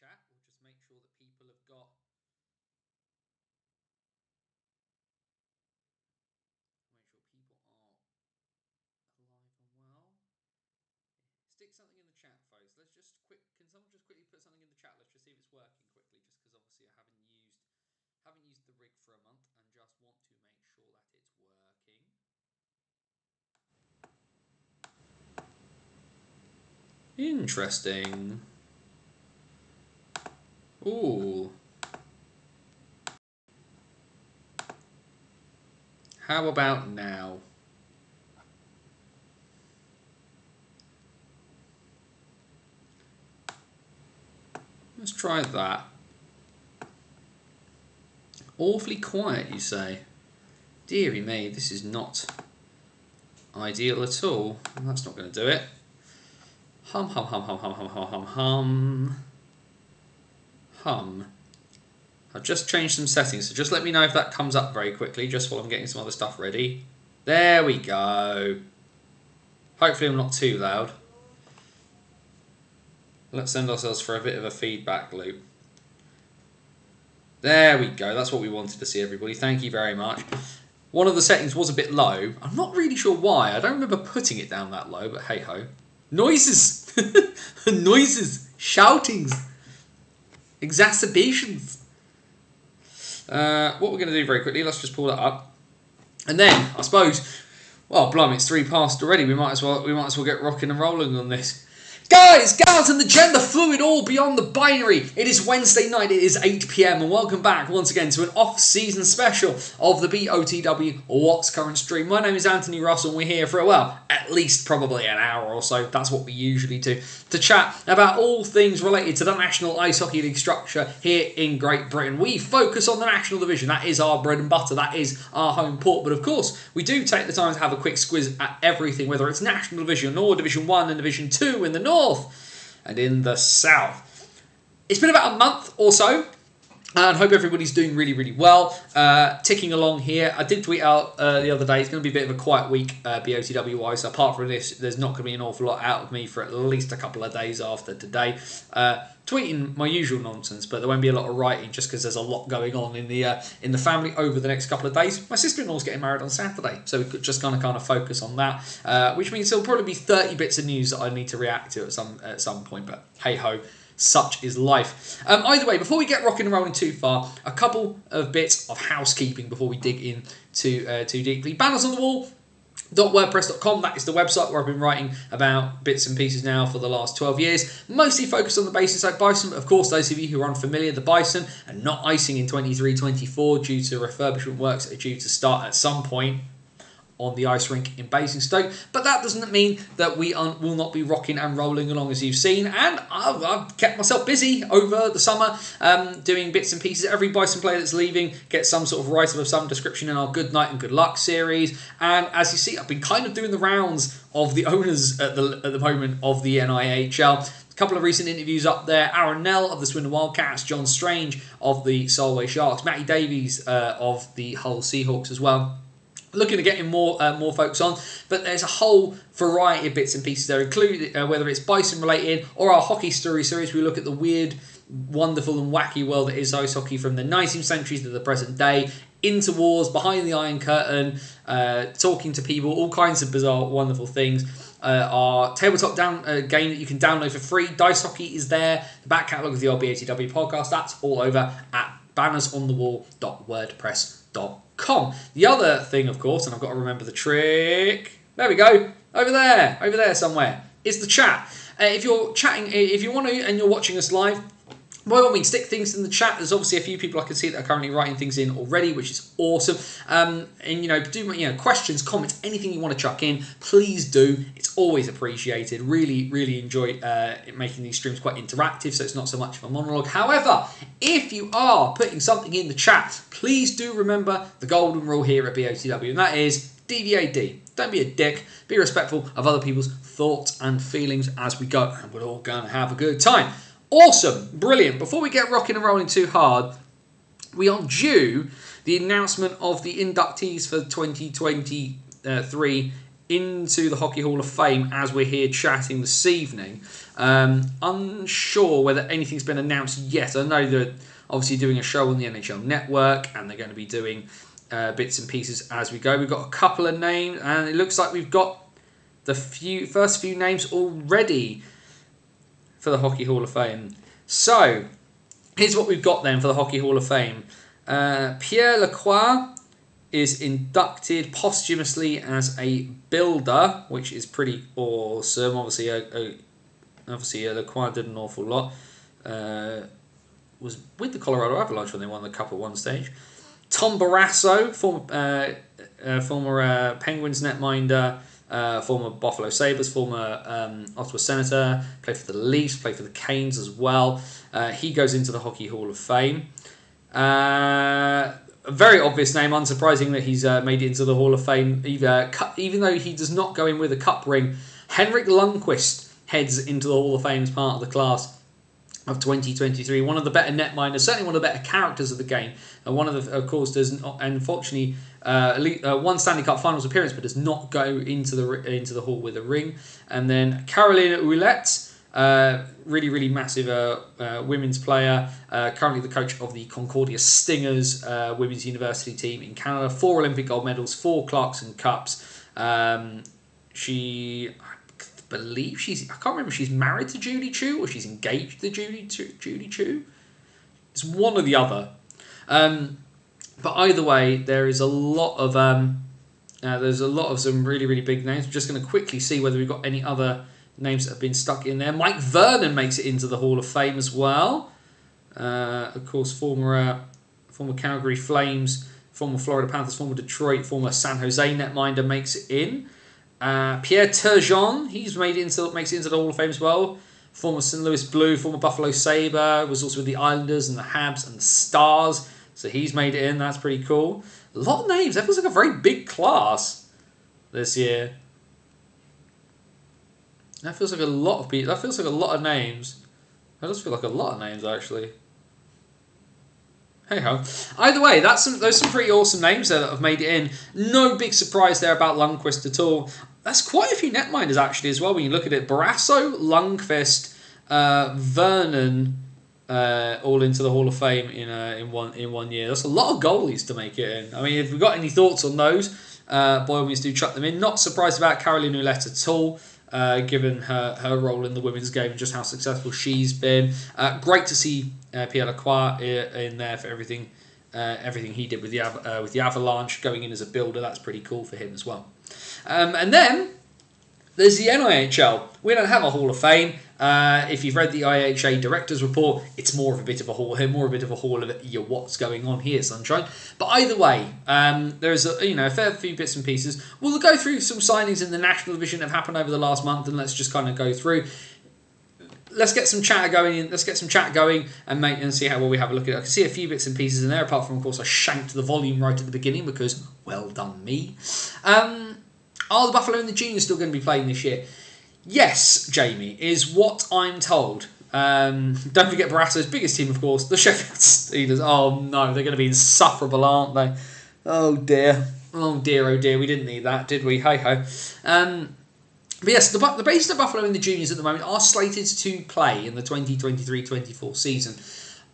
chat. We'll just make sure that people have got alive and well. Stick something in the chat, folks. Let's just can someone just quickly put something in the chat? Let's just see if it's working quickly, just because obviously I haven't used the rig for a month and just want to make sure that it's working. Interesting. Ooh. How about now? Let's try that. Awfully quiet, you say? Deary me, this is not ideal at all. That's not going to do it. Hum, hum, hum, hum, hum, hum, hum, hum, hum. Hum. I've just changed some settings, so just let me know if that comes up very quickly, just while I'm getting some other stuff ready. There we go. Hopefully I'm not too loud. Let's send ourselves for a bit of a feedback loop. There we go. That's what we wanted to see, everybody. Thank you very much. One of the settings was a bit low. I'm not really sure why. I don't remember putting it down that low, but hey-ho. Noises! Noises! Shoutings! Exacerbations! What we're going to do very quickly, let's just pull that up. And then, I suppose, well, blimey, it's 3 past already. We might as well get rocking and rolling on this. Guys, gals, and the gender fluid, all beyond the binary. It is Wednesday night, it is 8 PM, and welcome back once again to an off-season special of the BOTW What's Current stream. My name is Anthony Russell, and we're here for, well, at least probably an hour or so. That's what we usually do, to chat about all things related to the National Ice Hockey League structure here in Great Britain. We focus on the National Division. That is our bread and butter. That is our home port. But of course, we do take the time to have a quick squiz at everything, whether it's National Division or Division 1 and Division 2 in the north and in the south. It's been about a month or so, and hope everybody's doing really, really well. Ticking along here. I did tweet out the other day, it's going to be a bit of a quiet week BOTW-wise. Apart from this, there's not going to be an awful lot out of me for at least a couple of days after today. Tweeting my usual nonsense, but there won't be a lot of writing just because there's a lot going on in the family over the next couple of days. My sister-in-law's getting married on Saturday, so we could just kind of focus on that, which means there'll probably be 30 bits of news that I need to react to at some point. But hey ho, such is life. Either way, before we get rocking and rolling too far, a couple of bits of housekeeping before we dig in too deeply. Banners on the wall. .wordpress.com, that is the website where I've been writing about bits and pieces now for the last 12 years, mostly focused on the Basingstoke Bison, but of course those of you who are unfamiliar, the Bison are not icing in 23-24 due to refurbishment works that are due to start at some point on the ice rink in Basingstoke, but that doesn't mean that we will not be rocking and rolling along, as you've seen. And I've kept myself busy over the summer doing bits and pieces. Every Bison player that's leaving gets some sort of write-up of some description in our Good Night and Good Luck series. And as you see, I've been kind of doing the rounds of the owners at the moment of the NIHL. A couple of recent interviews up there. Aaron Nell of the Swindon Wildcats, John Strange of the Solway Sharks, Matty Davies of the Hull Seahawks as well. Looking at getting more folks on, but there's a whole variety of bits and pieces there, including whether it's Bison related or our hockey story series. We look at the weird, wonderful and wacky world that is ice hockey from the 19th century to the present day, into wars, behind the Iron Curtain, talking to people, all kinds of bizarre, wonderful things. Our tabletop game that you can download for free, Dice Hockey, is there. The back catalogue of the old BOTW podcast, that's all over at bannersonthewall.wordpress.com. The other thing, of course, and I've got to remember the trick. There we go. Over there somewhere, is the chat. If you're chatting, if you want to, and you're watching us live, by all means, stick things in the chat. There's obviously a few people I can see that are currently writing things in already, which is awesome. And do questions, comments, anything you want to chuck in, please do. It's always appreciated. Really, really enjoy making these streams quite interactive, so it's not so much of a monologue. However, if you are putting something in the chat, please do remember the golden rule here at BOTW, and that is DVAD. Don't be a dick. Be respectful of other people's thoughts and feelings as we go, and we're all going to have a good time. Awesome, brilliant. Before we get rocking and rolling too hard, we are due the announcement of the inductees for 2023 into the Hockey Hall of Fame as we're here chatting this evening. Unsure whether anything's been announced yet. I know that obviously doing a show on the NHL Network, and they're going to be doing bits and pieces as we go. We've got a couple of names, and it looks like we've got the first few names already for the Hockey Hall of Fame. So, here's what we've got then for the Hockey Hall of Fame. Pierre Lacroix is inducted posthumously as a builder, which is pretty awesome. Obviously, Lacroix did an awful lot. Was with the Colorado Avalanche when they won the Cup at one stage. Tom Barrasso, former Penguins netminder, former Buffalo Sabres, former Ottawa Senator, played for the Leafs, played for the Canes as well. He goes into the Hockey Hall of Fame. A very obvious name, unsurprising that he's made it into the Hall of Fame, even though he does not go in with a cup ring. Henrik Lundqvist heads into the Hall of Fame as part of the class of 2023. One of the better netminders, certainly one of the better characters of the game. And one of the, of course, does unfortunately one Stanley Cup Finals appearance, but does not go into the hall with a ring. And then Caroline Ouellette, really massive women's player, currently the coach of the Concordia Stingers women's university team in Canada. 4 Olympic gold medals, 4 Clarkson Cups. She, I believe I can't remember if she's married to Judy Chu or she's engaged to Judy Chu. It's one or the other. But either way, there is a lot of some really big names. I'm just going to quickly see whether we've got any other names that have been stuck in there. Mike Vernon makes it into the Hall of Fame as well. Of course, former Calgary Flames, former Florida Panthers, former Detroit, former San Jose netminder makes it in. Pierre Turgeon, makes it into the Hall of Fame as well. Former St. Louis Blue, former Buffalo Sabre, was also with the Islanders and the Habs and the Stars. So he's made it in. That's pretty cool. A lot of names. That feels like a very big class this year. That feels like a lot of people. That feels like a lot of names. That does feel like a lot of names, actually. Hey ho. Either way, those some pretty awesome names there that have made it in. No big surprise there about Lundqvist at all. That's quite a few netminders actually as well when you look at it. Barrasso, Lundqvist, Vernon, all into the Hall of Fame in one year. That's a lot of goalies to make it in. I mean, if we've got any thoughts on those, by all means do chuck them in. Not surprised about Caroline Ouellette at all. Given her role in the women's game and just how successful she's been. Great to see Pierre Lacroix in there for everything he did with the Avalanche, going in as a builder. That's pretty cool for him as well. And then there's the NIHL. We don't have a Hall of Fame. If you've read the IHA Director's Report, it's more of a bit of a hall of what's going on here, sunshine. But either way, there's a fair few bits and pieces. We'll go through some signings in the National Division that have happened over the last month, and let's just kind of go through. Let's get some chatter going and see how well we have a look at it. I can see a few bits and pieces in there, apart from, of course, I shanked the volume right at the beginning because, well done me. Are the Buffalo and the Juniors still going to be playing this year? Yes, Jamie, is what I'm told. Don't forget Barrasso's biggest team, of course, the Sheffield Steelers. Oh no, they're going to be insufferable, aren't they? Oh dear, we didn't need that, did we? Hey ho. But yes, the base of Buffalo and the Juniors at the moment are slated to play in the 2023-24 season.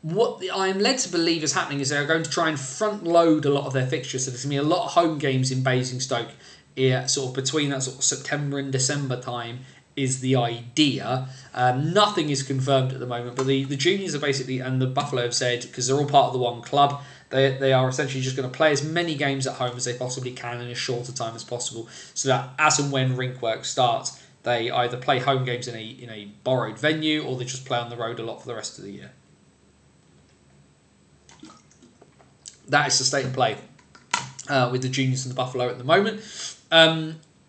What I'm led to believe is happening is they're going to try and front load a lot of their fixtures. So there's going to be a lot of home games in Basingstoke. Sort of between that sort of September and December time is the idea. Nothing is confirmed at the moment, but the Juniors are basically, and the Buffalo have said, because they're all part of the one club, they are essentially just going to play as many games at home as they possibly can in as short a time as possible, so that as and when rink work starts, they either play home games in a borrowed venue or they just play on the road a lot for the rest of the year. That is the state of play with the Juniors and the Buffalo at the moment.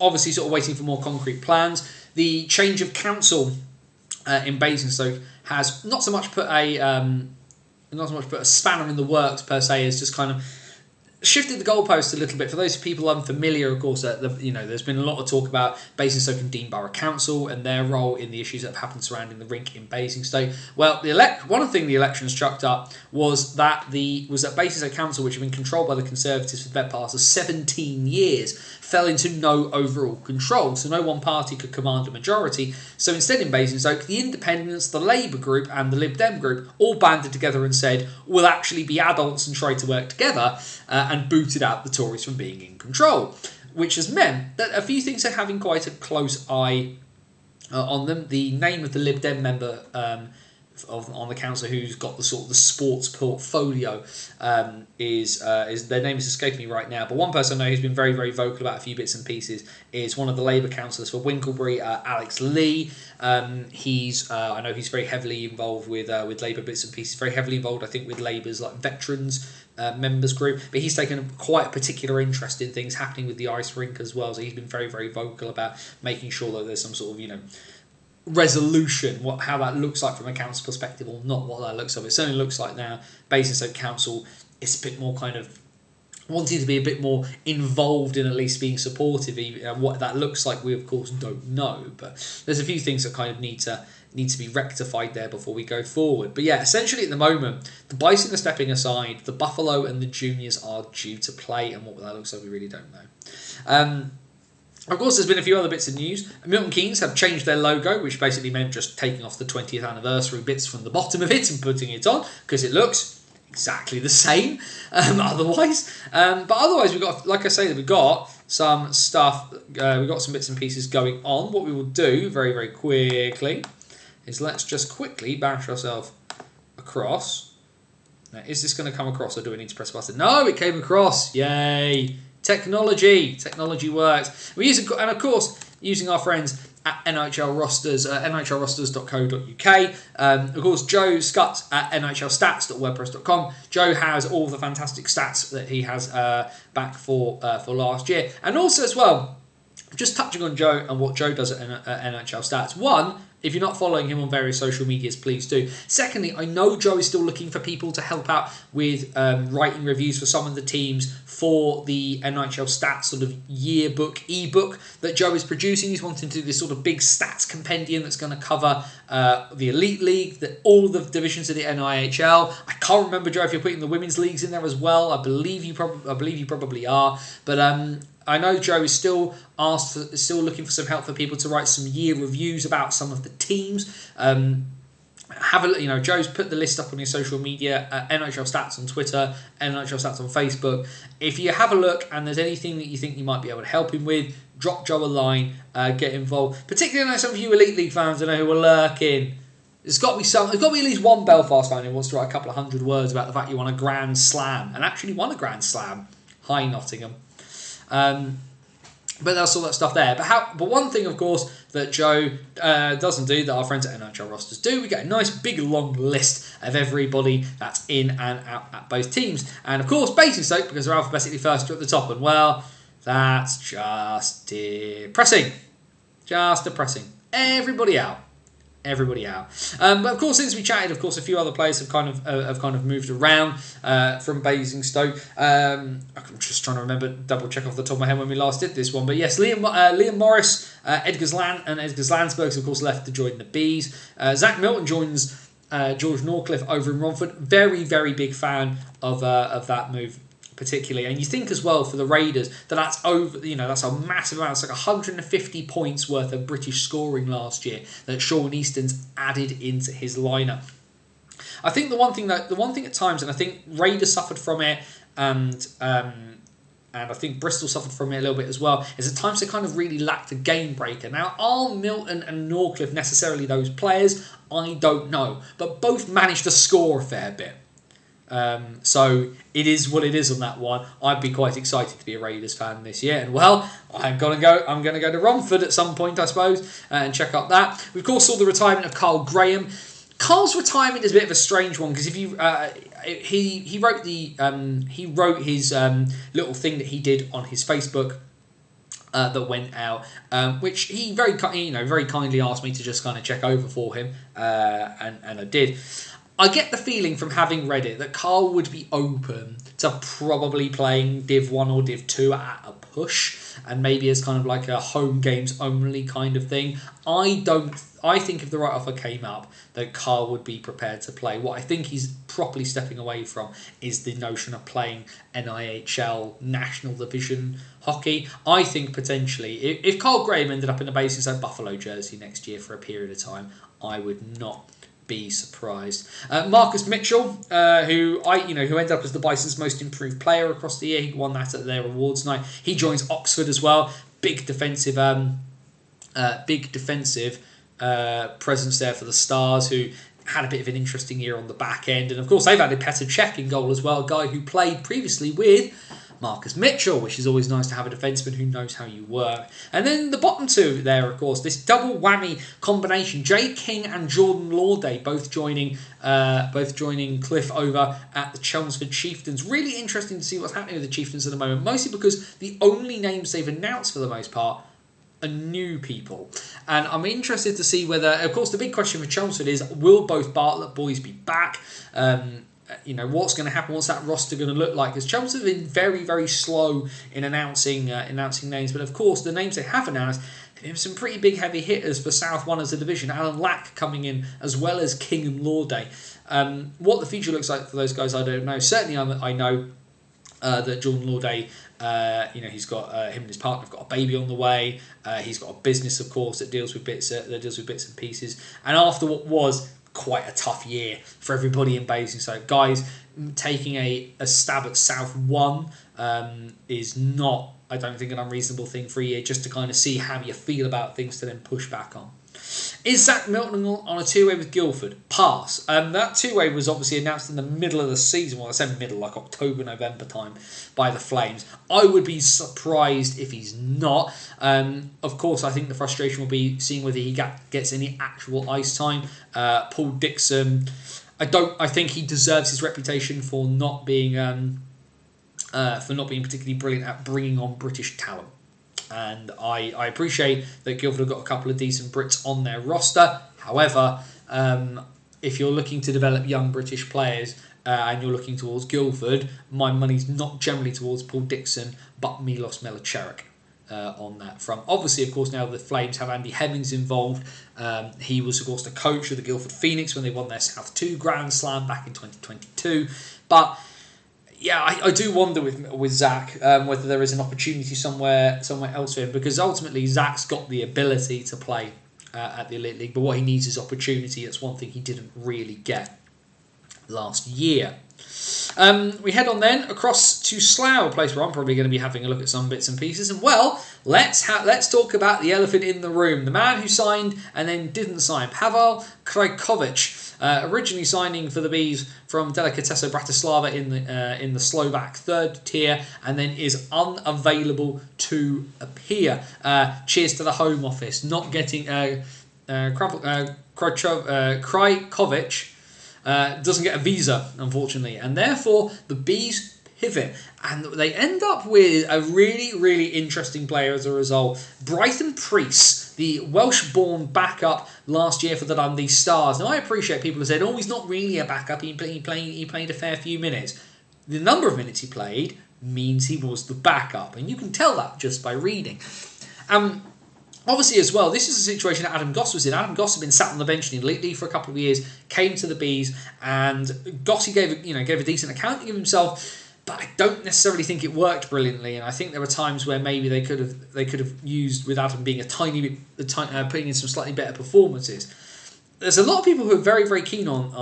Obviously, sort of waiting for more concrete plans. The change of council in Basingstoke has not so much put a spanner in the works per se, as just kind of shifted the goalposts a little bit. For those people unfamiliar, of course, there's been a lot of talk about Basingstoke and Dean Borough Council and their role in the issues that have happened surrounding the rink in Basingstoke. Well, one thing the elections chucked up was that Basingstoke Council, which had been controlled by the Conservatives for the better part of 17 years, fell into no overall control, so no one party could command a majority. So instead in Basingstoke, the Independents, the Labour group and the Lib Dem group all banded together and said, we'll actually be adults and try to work together, and booted out the Tories from being in control, which has meant that a few things are having quite a close eye on them. The name of the Lib Dem member on the council who's got the sort of the sports portfolio is their name is escaping me right now, but one person I know who's been very, very vocal about a few bits and pieces is one of the Labour councillors for Winklebury, Alex Lee. I know he's very heavily involved with Labour bits and pieces, very heavily involved, I think, with Labour's like veterans members group, but he's taken quite a particular interest in things happening with the ice rink as well, so he's been very, very vocal about making sure that there's some sort of, resolution, how that looks like from a council perspective, or not what that looks like. It certainly looks like now Basingstoke Council is a bit more kind of wanting to be a bit more involved in at least being supportive. What that looks like, we of course don't know, but there's a few things that kind of need to be rectified there before we go forward. But yeah, essentially at the moment, the Bison are stepping aside, the Buffalo and the Juniors are due to play, and what that looks like we really don't know. Of course, there's been a few other bits of news. Milton Keynes have changed their logo, which basically meant just taking off the 20th anniversary bits from the bottom of it and putting it on, because it looks exactly the same otherwise. But otherwise, we've got, like I say, we've got some stuff, we've got some bits and pieces going on. What we will do very, very quickly is let's just quickly bash ourselves across. Now, is this going to come across, or do we need to press a button? No, it came across. Yay! Technology works. We use it, and of course, using our friends at NHL Rosters, nhlrosters.co.uk. Of course, Joe Scutt at nhlstats.wordpress.com. Joe has all the fantastic stats that he has back for last year, and also as well, just touching on Joe and what Joe does at NHL Stats. One, if you're not following him on various social medias, please do. Secondly, I know Joe is still looking for people to help out with writing reviews for some of the teams for the NHL Stats sort of yearbook, ebook that Joe is producing. He's wanting to do this sort of big stats compendium that's going to cover the Elite League, all the divisions of the NIHL. I can't remember, Joe, if you're putting the women's leagues in there as well. I believe you probably are. But I know Joe is still looking for some help for people to write some year reviews about some of the teams. Have a Joe's put the list up on his social media, NHL Stats on Twitter, NHL Stats on Facebook. If you have a look and there's anything that you think you might be able to help him with, drop Joe a line, get involved. Particularly, I know some of you Elite League fans, I know, who are lurking. There's got to be at least one Belfast fan who wants to write a couple of 100 words about the fact you won a Grand Slam, and actually won a Grand Slam. Hi, Nottingham. But that's all that stuff there. But one thing, of course, that Joe doesn't do, that our friends at NHL Rosters do, we get a nice big long list of everybody that's in and out at both teams. And of course, Basingstoke, because they're alphabetically first, are at the top. And well, that's just depressing. Just depressing. Everybody out. But of course, since we chatted, of course, a few other players have kind of moved around from Basingstoke. I'm just trying to remember, double check off the top of my head when we last did this one. But yes, Liam Morris, Edgar Landsberg's of course left to join the Bees. Zach Milton joins George Norcliffe over in Romford. Very, very big fan of that move, particularly. And you think as well for the Raiders that's over, that's a massive amount. It's like 150 points worth of British scoring last year that Sean Easton's added into his lineup. I think the one thing at times, and I think Raiders suffered from it, and I think Bristol suffered from it a little bit as well, is at times they kind of really lacked a game breaker. Now, are Milton and Norcliffe necessarily those players? I don't know, but both managed to score a fair bit. So it is what it is on that one. I'd be quite excited to be a Raiders fan this year, and well, I'm going to go to Romford at some point, I suppose, and check out that. We of course saw the retirement of Carl Graham. Carl's retirement is a bit of a strange one, because if you he wrote his little thing that he did on his Facebook that went out, which he very kindly asked me to just kind of check over for him, and I did. I get the feeling from having read it that Carl would be open to probably playing Div 1 or Div 2 at a push, and maybe as kind of like a home games only kind of thing. I think if the right offer came up, that Carl would be prepared to play. What I think he's properly stepping away from is the notion of playing NIHL National Division hockey. I think potentially, if Carl Graham ended up in a Basingstoke Buffalo jersey next year for a period of time, I would not be surprised. Marcus Mitchell, who ended up as the Bison's most improved player across the year. He won that at their awards night. He joins Oxford as well. Big defensive presence there for the Stars, who had a bit of an interesting year on the back end. And of course, they've added Petr Cech in goal as well, a guy who played previously with Marcus Mitchell, which is always nice to have a defenseman who knows how you work. And then the bottom two there, of course, this double whammy combination, Jay King and Jordan Lauday, both joining Cliff over at the Chelmsford Chieftains. Really interesting to see what's happening with the Chieftains at the moment, mostly because the only names they've announced for the most part are new people. And I'm interested to see whether, of course, the big question for Chelmsford is, will both Bartlett boys be back? What's going to happen? What's that roster going to look like? Because Chelmsford have been very, very slow in announcing names. But of course, the names they have announced, there's some pretty big heavy hitters for South 1 as a division. Alan Lack coming in, as well as King and Lauday. What the future looks like for those guys, I don't know. Certainly, I know that Jordan Lauday, he's got him and his partner have got a baby on the way. He's got a business, of course, that deals with bits and pieces. And after what was quite a tough year for everybody in Basingstoke, guys taking a stab at South 1 is not, I don't think, an unreasonable thing for a year, just to kind of see how you feel about things to then push back on. Is Zach Milton on a two-way with Guildford? Pass. That two-way was obviously announced in the middle of the season. Well, I say middle, like October, November time, by the Flames. I would be surprised if he's not. Of course, I think the frustration will be seeing whether he gets any actual ice time. Paul Dixon, I think he deserves his reputation for not being particularly brilliant at bringing on British talent. And I appreciate that Guildford have got a couple of decent Brits on their roster. However, if you're looking to develop young British players and you're looking towards Guildford, my money's not generally towards Paul Dixon, but Milos Melicheric on that front. Obviously, of course, now the Flames have Andy Hemmings involved. He was, of course, the coach of the Guildford Phoenix when they won their South 2 Grand Slam back in 2022. But yeah, I do wonder with Zach whether there is an opportunity somewhere else for him, because ultimately Zach's got the ability to play at the Elite League, but what he needs is opportunity. That's one thing he didn't really get last year. We head on then across to Slough, a place where I'm probably going to be having a look at some bits and pieces. And well, let's talk about the elephant in the room, the man who signed and then didn't sign, Pavel Krajkovic. Originally signing for the Bees from Delikatesa Bratislava in the Slovak third tier, and then is unavailable to appear. Cheers to the Home Office, not getting Krajkovic doesn't get a visa, unfortunately, and therefore the Bees pivot, and they end up with a really, really interesting player as a result. Brython Priest, the Welsh-born backup last year for the Dundee Stars. Now, I appreciate people who said, "Oh, he's not really a backup. He played a fair few minutes." The number of minutes he played means he was the backup, and you can tell that just by reading. Obviously, as well, this is a situation that Adam Goss was in. Adam Goss had been sat on the bench in the Elite League for a couple of years, came to the Bees, and Gossy gave a decent accounting of himself. But I don't necessarily think it worked brilliantly, and I think there were times where maybe they could have used, without him being a tiny bit, putting in some slightly better performances. There's a lot of people who are very, very keen on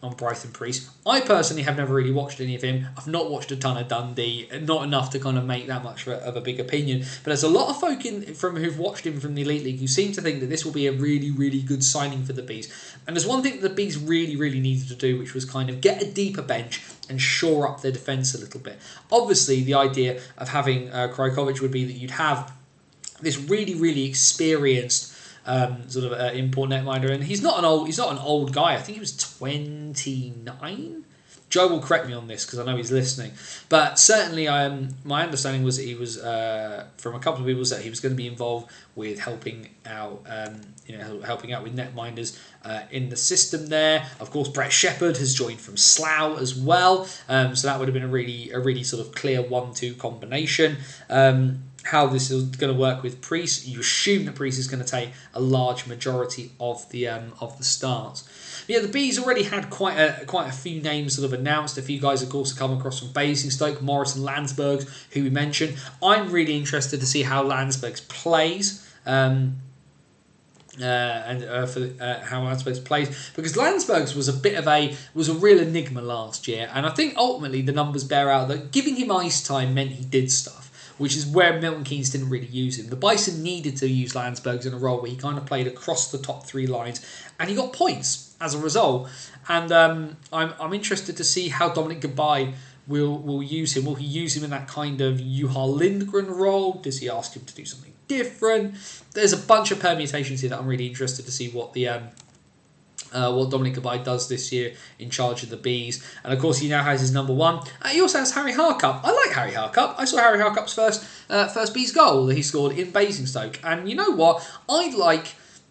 Brython Priest. I personally have never really watched any of him. I've not watched a ton of Dundee, not enough to kind of make that much of a big opinion. But there's a lot of folk who've watched him from the Elite League who seem to think that this will be a really, really good signing for the Bees. And there's one thing that the Bees really, really needed to do, which was kind of get a deeper bench and shore up their defence a little bit. Obviously, the idea of having Krajkovic would be that you'd have this really, really experienced sort of import netminder, and he's not an old guy. I think he was 29 Joe will correct me on this because I know he's listening. But certainly, my understanding was that he was from a couple of people that he was going to be involved with helping out, helping out with netminders in the system there. Of course, Brett Shepherd has joined from Slough as well, so that would have been a really sort of clear 1-2 combination. How this is going to work with Priest, you assume that Priest is going to take a large majority of the starts. But yeah, the Bees already had quite a few names sort of announced. A few guys, of course, have come across from Basingstoke, Morris and Landsbergs, who we mentioned. I'm really interested to see how Landsbergs plays. How Landsbergs plays, because Landsbergs was a real enigma last year, and I think ultimately the numbers bear out that giving him ice time meant he did stuff, which is where Milton Keynes didn't really use him. The Bison needed to use Landsbergs in a role where he kind of played across the top 3 lines, and he got points as a result. And I'm interested to see how Dominic Gabai will use him. Will he use him in that kind of Juha Lindgren role? Does he ask him to do something different? There's a bunch of permutations here that I'm really interested to see what Dominic Gabai does this year in charge of the Bees. And of course, he now has his number 1. He also has Harry Harcup. I like Harry Harcup. I saw Harry Harcup's first Bees goal that he scored in Basingstoke. And you know what?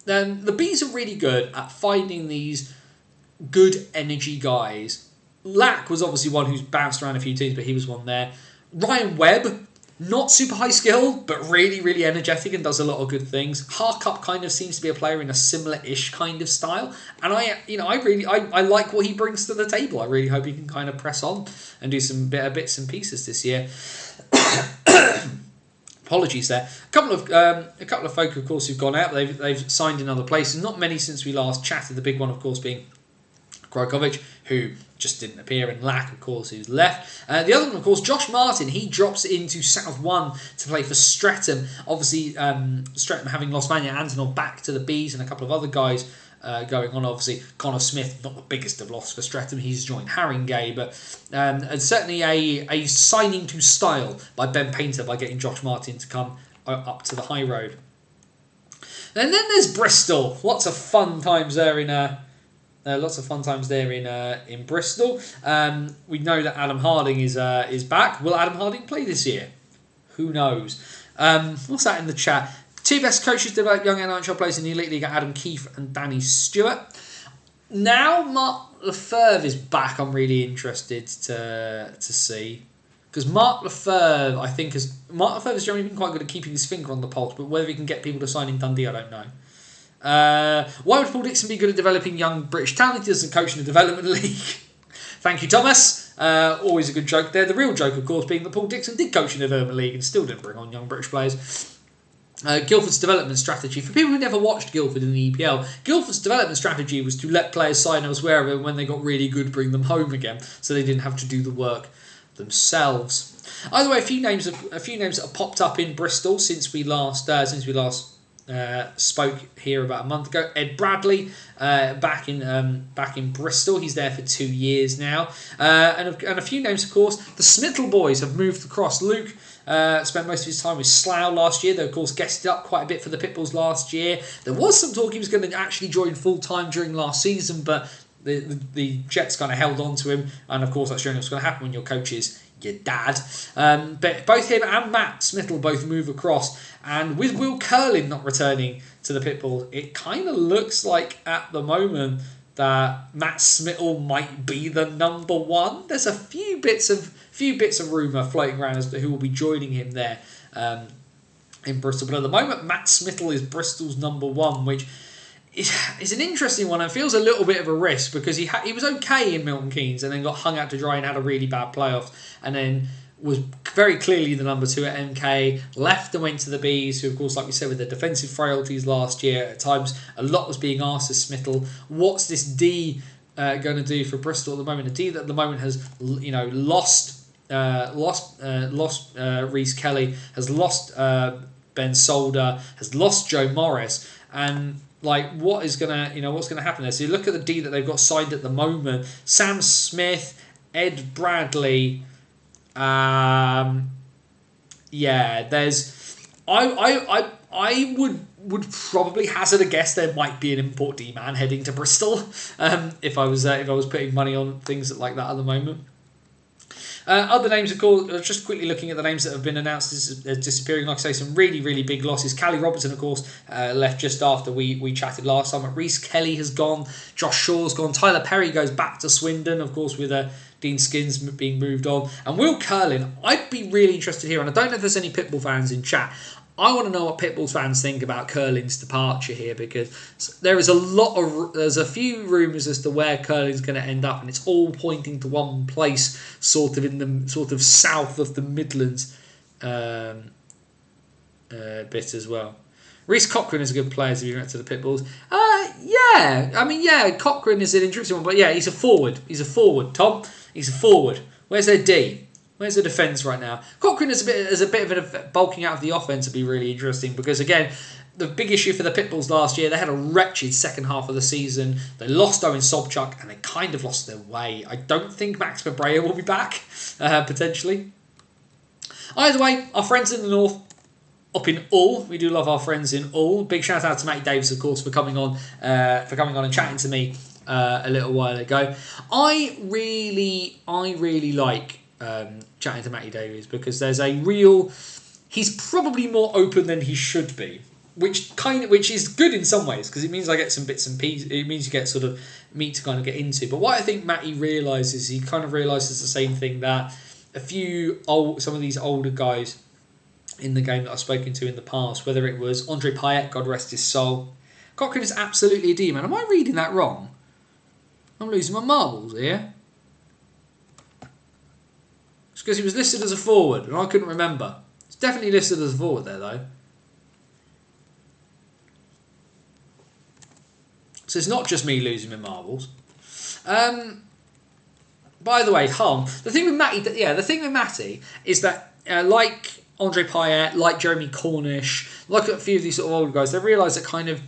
The Bees are really good at finding these good energy guys. Lack was obviously one who's bounced around a few teams, but he was one there. Ryan Webb, not super high skilled, but really, really energetic and does a lot of good things. Harcup kind of seems to be a player in a similar-ish kind of style, and I like what he brings to the table. I really hope he can kind of press on and do some bits and pieces this year. Apologies there. A couple of folk, of course, who've gone out. They've signed in other places. Not many since we last chatted. The big one, of course, being Krajkovic, who just didn't appear, and Lack, of course, who's left. The other one, of course, Josh Martin. He drops into South 1 to play for Streatham. Obviously, Streatham having lost Vanya Antonov back to the Bees, and a couple of other guys going on. Obviously, Connor Smith, not the biggest of loss for Streatham. He's joined Haringey, but and certainly a signing to style by Ben Painter by getting Josh Martin to come up to the high road. And then there's Bristol. Lots of fun times there in Bristol. We know that Adam Harding is back. Will Adam Harding play this year? Who knows? What's that in the chat? 2 best coaches to develop young NHL players in the Elite League are Adam Keefe and Danny Stewart. Now Mark Lefebvre is back, I'm really interested to see. Because Mark Lefebvre, has generally been quite good at keeping his finger on the pulse, but whether he can get people to sign in Dundee, I don't know. Why would Paul Dixon be good at developing young British talent? He doesn't coach in the development league. Thank you, Thomas. Always a good joke there. The real joke, of course, being that Paul Dixon did coach in the development league and still didn't bring on young British players. Guildford's development strategy. For people who never watched Guildford in the EPL, Guildford's development strategy was to let players sign elsewhere, and when they got really good, bring them home again, so they didn't have to do the work themselves. Either way, a few names that have popped up in Bristol since we last spoke here about a month ago. Ed Bradley, back in Bristol. He's there for 2 years now. And a few names, of course. The Smittle boys have moved across. Luke spent most of his time with Slough last year. They, of course, guested up quite a bit for the Pitbulls last year. There was some talk he was going to actually join full-time during last season, but the Jets kind of held on to him. And, of course, that's generally what's going to happen when your coach is your dad. But both him and Matt Smittle both move across. And with Will Curlin not returning to the Pitbull, it kind of looks like at the moment that Matt Smittle might be the number 1. There's a few bits of rumour floating around as to who will be joining him there in Bristol. But at the moment, Matt Smittle is Bristol's number 1, which is an interesting one and feels a little bit of a risk because he was okay in Milton Keynes and then got hung out to dry and had a really bad playoffs, and then was very clearly the number 2 at MK, left and went to the Bees, who, of course, like we said, with their defensive frailties last year, at times a lot was being asked of Smittle. What's this D going to do for Bristol at the moment? A D that at the moment has, lost Reece Kelly, has lost Ben Solder, has lost Joe Morris, and what's going to happen there? So you look at the D that they've got signed at the moment: Sam Smith, Ed Bradley. There's. I'm I would probably hazard a guess there might be an import D-man heading to Bristol if I was putting money on things like that at the moment. Other names, of course, just quickly looking at the names that have been announced as disappearing. Like I say, some really, really big losses. Callie Robertson, of course, left just after we chatted last time. Reece Kelly has gone. Josh Shaw's gone. Tyler Perry goes back to Swindon, of course, with Dean Skins being moved on. And Will Curlin, I'd be really interested here, and I don't know if there's any Pitbull fans in chat. I want to know what Pitbulls fans think about Curlin's departure here, because there's a few rumours as to where Curlin's going to end up, and it's all pointing to one place, sort of south of the Midlands bit as well. Reece Cochrane is a good player to be went to the Pitbulls. Cochrane is an interesting one, but yeah, he's a forward. Tom. He's a forward. Where's their D? Where's the defence right now? Cochrane is a bit of a bulking out of the offence would be really interesting, because again, the big issue for the Pitbulls last year, they had a wretched second half of the season. They lost Owen Sobchuk and they kind of lost their way. I don't think Max Mabrea will be back, potentially. Either way, our friends in the north, up in Hull, we do love our friends in Hull. Big shout out to Matty Davis, of course, for coming on and chatting to me a little while ago. I really like chatting to Matty Davies, because there's he's probably more open than he should be, which is good in some ways, because it means I get some bits and pieces. It means you get sort of meat to kind of get into. But what I think Matty realises, he kind of realises the same thing that some of these older guys in the game that I've spoken to in the past, whether it was Andre Payet, God rest his soul. Cochrane is absolutely a D-man. Am I reading that wrong? I'm losing my marbles here. Because he was listed as a forward, and I couldn't remember. He's definitely listed as a forward there, though. So it's not just me losing my marbles. By the way, Hull. The thing with Matty is that, like Andre Payet, like Jeremy Cornish, like a few of these sort of older guys, they realise that kind of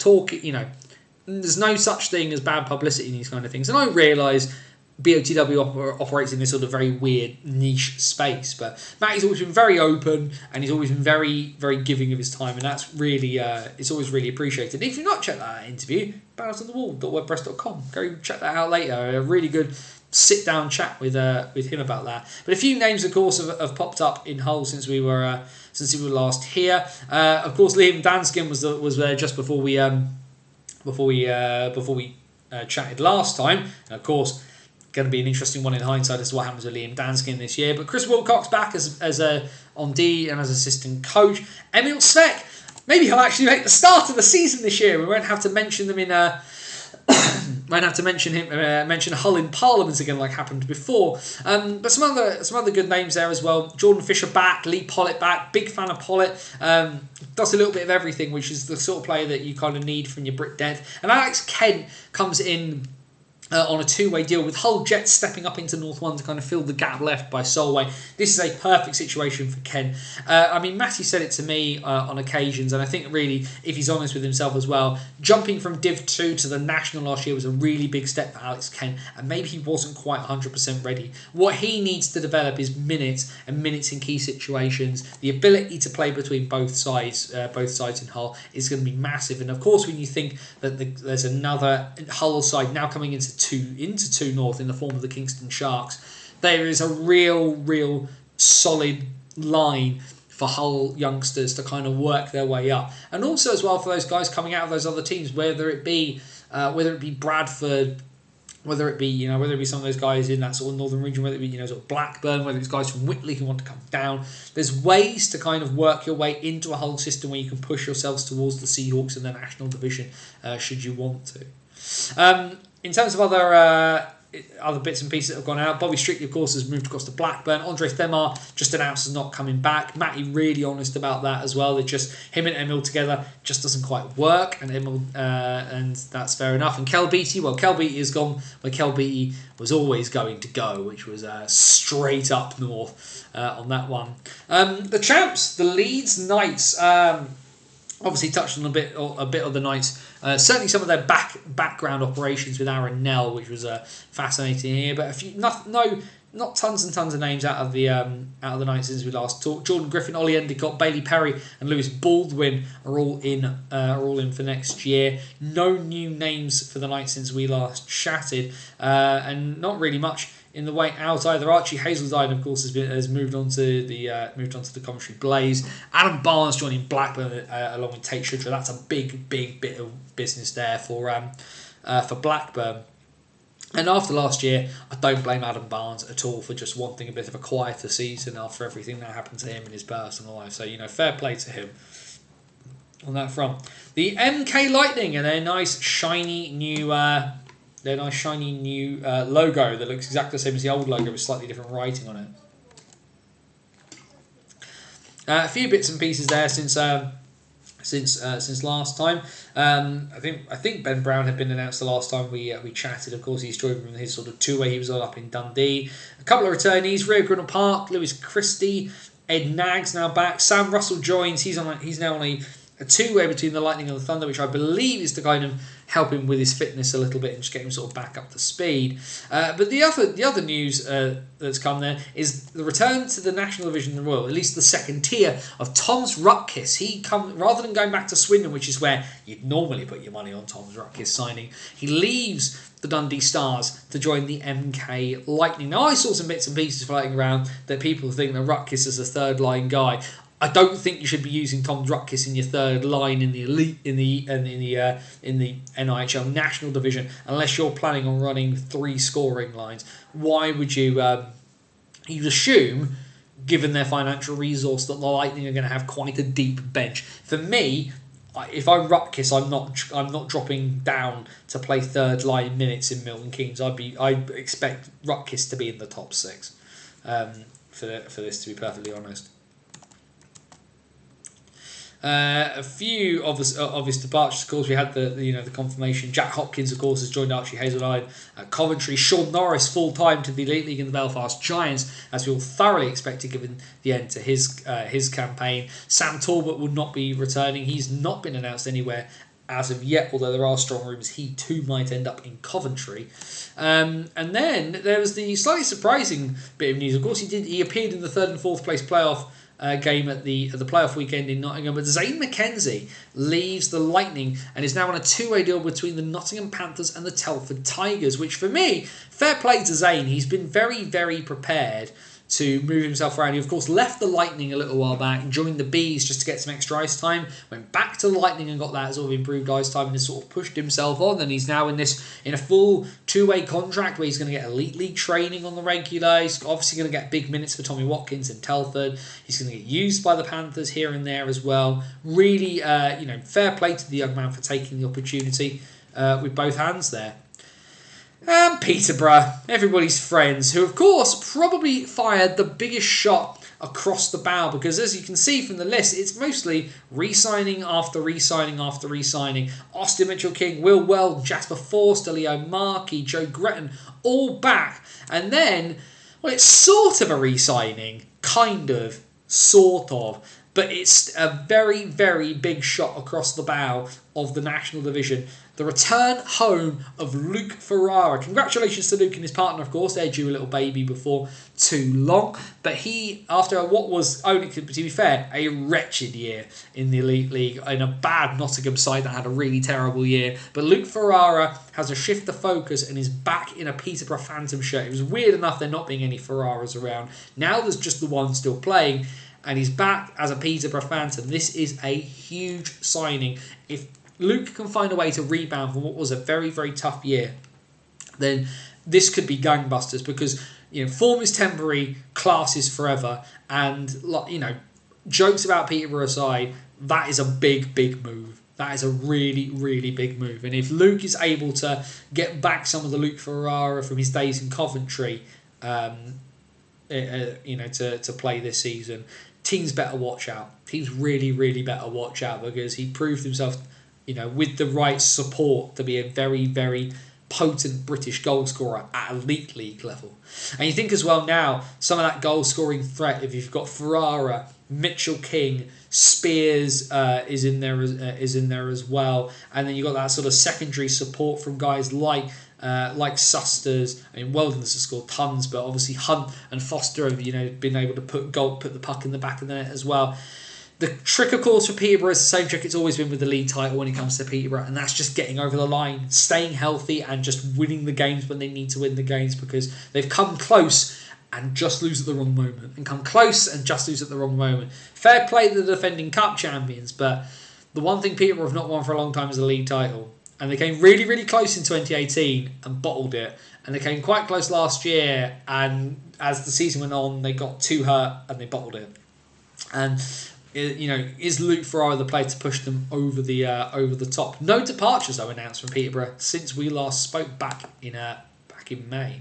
there's no such thing as bad publicity in these kind of things. And I realise BOTW operates in this sort of very weird niche space, but Matty's always been very open, and he's always been very, very giving of his time, and that's really it's always really appreciated. If you've not checked that interview, ballotsonthewall.wordpress.com, go check that out later. A really good sit down chat with him about that. But a few names, of course, have popped up in Hull since we were last here. Of course, Liam Danskin was there just before we chatted last time, and of course, going to be an interesting one in hindsight as to what happens with Liam Danskin this year. But Chris Wilcox back as on D and as assistant coach. Emil Svek, maybe he'll actually make the start of the season this year. We won't have to mention them mention Hull in Parliament again like happened before. But some other good names there as well. Jordan Fisher back, Lee Pollitt back. Big fan of Pollitt. Does a little bit of everything, which is the sort of player that you kind of need from your Brit Dev. And Alex Kent comes in on a two-way deal, with Hull Jets stepping up into North 1 to kind of fill the gap left by Solway. This is a perfect situation for Ken. Matty said it to me on occasions, and I think really, if he's honest with himself as well, jumping from Div 2 to the National last year was a really big step for Alex Ken, and maybe he wasn't quite 100% ready. What he needs to develop is minutes in key situations. The ability to play between both sides in Hull is going to be massive. And of course, when you think that there's another Hull side now coming into 2 North in the form of the Kingston Sharks, there is a real solid line for Hull youngsters to kind of work their way up, and also as well for those guys coming out of those other teams, whether it be Bradford, whether it be some of those guys in that sort of northern region, whether it be sort of Blackburn, whether it's guys from Whitley who want to come down. There's ways to kind of work your way into a Hull system where you can push yourselves towards the Seahawks in the National Division, should you want to. In terms of other bits and pieces that have gone out, Bobby Strictly, of course, has moved across to Blackburn. Andre Themar just announced as not coming back. Matty really honest about that as well. That just him and Emil together just doesn't quite work, and and that's fair enough. And Kel Beattie, Kel Beattie has gone where Kel Beattie was always going to go, which was straight up north on that one. The champs, the Leeds Knights. Obviously touched on a bit of the Knights. Certainly some of their background operations with Aaron Nell, which was fascinating here. But a few, not tons and tons of names out of the Knights since we last talked. Jordan Griffin, Ollie Endicott, Bailey Perry, and Lewis Baldwin are all in for next year. No new names for the Knights since we last chatted, and not really much in the way out either. Archie Hazeldine, of course, has moved on to the Coventry Blaze. Adam Barnes joining Blackburn along with Tate Shudra. That's a big bit of business there for Blackburn. And after last year, I don't blame Adam Barnes at all for just wanting a bit of a quieter season after everything that happened to him in his personal life. So, fair play to him on that front. The MK Lightning and their nice shiny new logo that looks exactly the same as the old logo with slightly different writing on it. A few bits and pieces there since last time. I think Ben Brown had been announced the last time we chatted. Of course, he's joined from his sort of two-way he was on up in Dundee. A couple of returnees: Rio Grinnell Park, Lewis Christie, Ed Nagg's now back. Sam Russell joins. He's now on a two-way between the Lightning and the Thunder, which I believe is to kind of help him with his fitness a little bit and just get him sort of back up to speed. But the other news that's come there is the return to the National Division, well, at least the second tier, of Tom's Rutkiss. Rather than going back to Swindon, which is where you'd normally put your money on Tom's Rutkiss signing, he leaves the Dundee Stars to join the MK Lightning. Now, I saw some bits and pieces floating around that people think that Rutkiss is a third line guy. I don't think you should be using Tom Rutkiss in your third line in the elite in the NIHL National Division unless you're planning on running 3 scoring lines. Why would you? You'd assume, given their financial resource, that the Lightning are going to have quite a deep bench. For me, if I'm Rutkiss, I'm not dropping down to play third line minutes in Milton Keynes. I'd expect Rutkiss to be in the top 6 for this, to be perfectly honest. A few obvious departures. Of course, we had the confirmation. Jack Hopkins, of course, has joined Archie Hazeldine at Coventry. Sean Norris full time to the Elite League in the Belfast Giants, as we all thoroughly expected, given the end to his campaign. Sam Talbot will not be returning. He's not been announced anywhere as of yet, although there are strong rumours he too might end up in Coventry. And then there was the slightly surprising bit of news. Of course, he appeared in the 3rd and 4th place playoff game at the playoff weekend in Nottingham, but Zane McKenzie leaves the Lightning and is now on a 2-way deal between the Nottingham Panthers and the Telford Tigers, which for me, fair play to Zane. He's been very, very prepared to move himself around. He, of course, left the Lightning a little while back, joined the Bees just to get some extra ice time, went back to the Lightning and got that sort of improved ice time and has sort of pushed himself on, and he's now in a full 2-way contract where he's going to get Elite League training on the regular. He's obviously going to get big minutes for Tommy Watkins in Telford. He's going to get used by the Panthers here and there as well. Really, fair play to the young man for taking the opportunity with both hands there. And Peterborough, everybody's friends, who of course probably fired the biggest shot across the bow, because as you can see from the list, it's mostly re-signing after re-signing after re-signing. Austin Mitchell-King, Will Weld, Jasper Forster, Leo Markey, Joe Gretton, all back. And then, well, it's sort of a re-signing, kind of, sort of, but it's a very, very big shot across the bow of the National Division. The return home of Luke Ferrara. Congratulations to Luke and his partner, of course. They're due a little baby before too long. But he, after what was only, to be fair, a wretched year in the Elite League, in a bad Nottingham side that had a really terrible year. But Luke Ferrara has a shift of focus and is back in a Peterborough Phantom shirt. It was weird enough there not being any Ferraras around. Now there's just the one still playing, and he's back as a Peterborough Phantom. This is a huge signing. If Luke can find a way to rebound from what was a very, very tough year, then this could be gangbusters, because form is temporary, class is forever, and jokes about Peterborough aside, that is a big, big move. That is a really, really big move. And if Luke is able to get back some of the Luke Ferrara from his days in Coventry, to play this season, teams better watch out. Teams really, really better watch out, because he proved himself, with the right support, to be a very, very potent British goal scorer at elite league level. And you think as well now, some of that goal scoring threat, if you've got Ferrara, Mitchell King, Spears is in there as well, and then you've got that sort of secondary support from guys like Susters. I mean, Weldon's has scored tons, but obviously Hunt and Foster have been able to put the puck in the back of the net as well. The trick, of course, for Peterborough is the same trick it's always been with the league title when it comes to Peterborough, and that's just getting over the line, staying healthy, and just winning the games when they need to win the games, because they've come close and just lose at the wrong moment, and come close and just lose at the wrong moment. Fair play to the defending cup champions, but the one thing Peterborough have not won for a long time is a league title, and they came really, really close in 2018 and bottled it, and they came quite close last year, and as the season went on, they got too hurt and they bottled it. And is Luke Ferrara the player to push them over the top? No departures though announced from Peterborough since we last spoke back in May.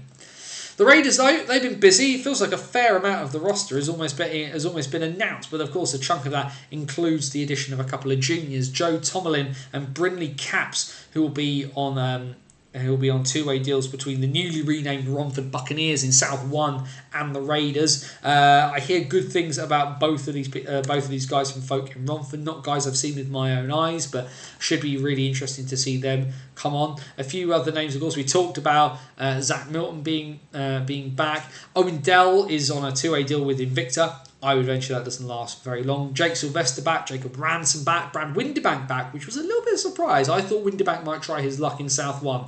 The Raiders though, they've been busy. It feels like a fair amount of the roster has almost been announced, but of course a chunk of that includes the addition of a couple of juniors, Joe Tomlin and Brindley Capps, who will be on two-way deals between the newly renamed Romford Buccaneers in South 1 and the Raiders. I hear good things about both of these guys from folk in Romford. Not guys I've seen with my own eyes, but should be really interesting to see them come on. A few other names, of course, we talked about Zach Milton being back. Owen Dell is on a two-way deal with Invicta. I would venture that doesn't last very long. Jake Sylvester back, Jacob Ransom back, Brad Windibank back, which was a little bit of a surprise. I thought Windibank might try his luck in South 1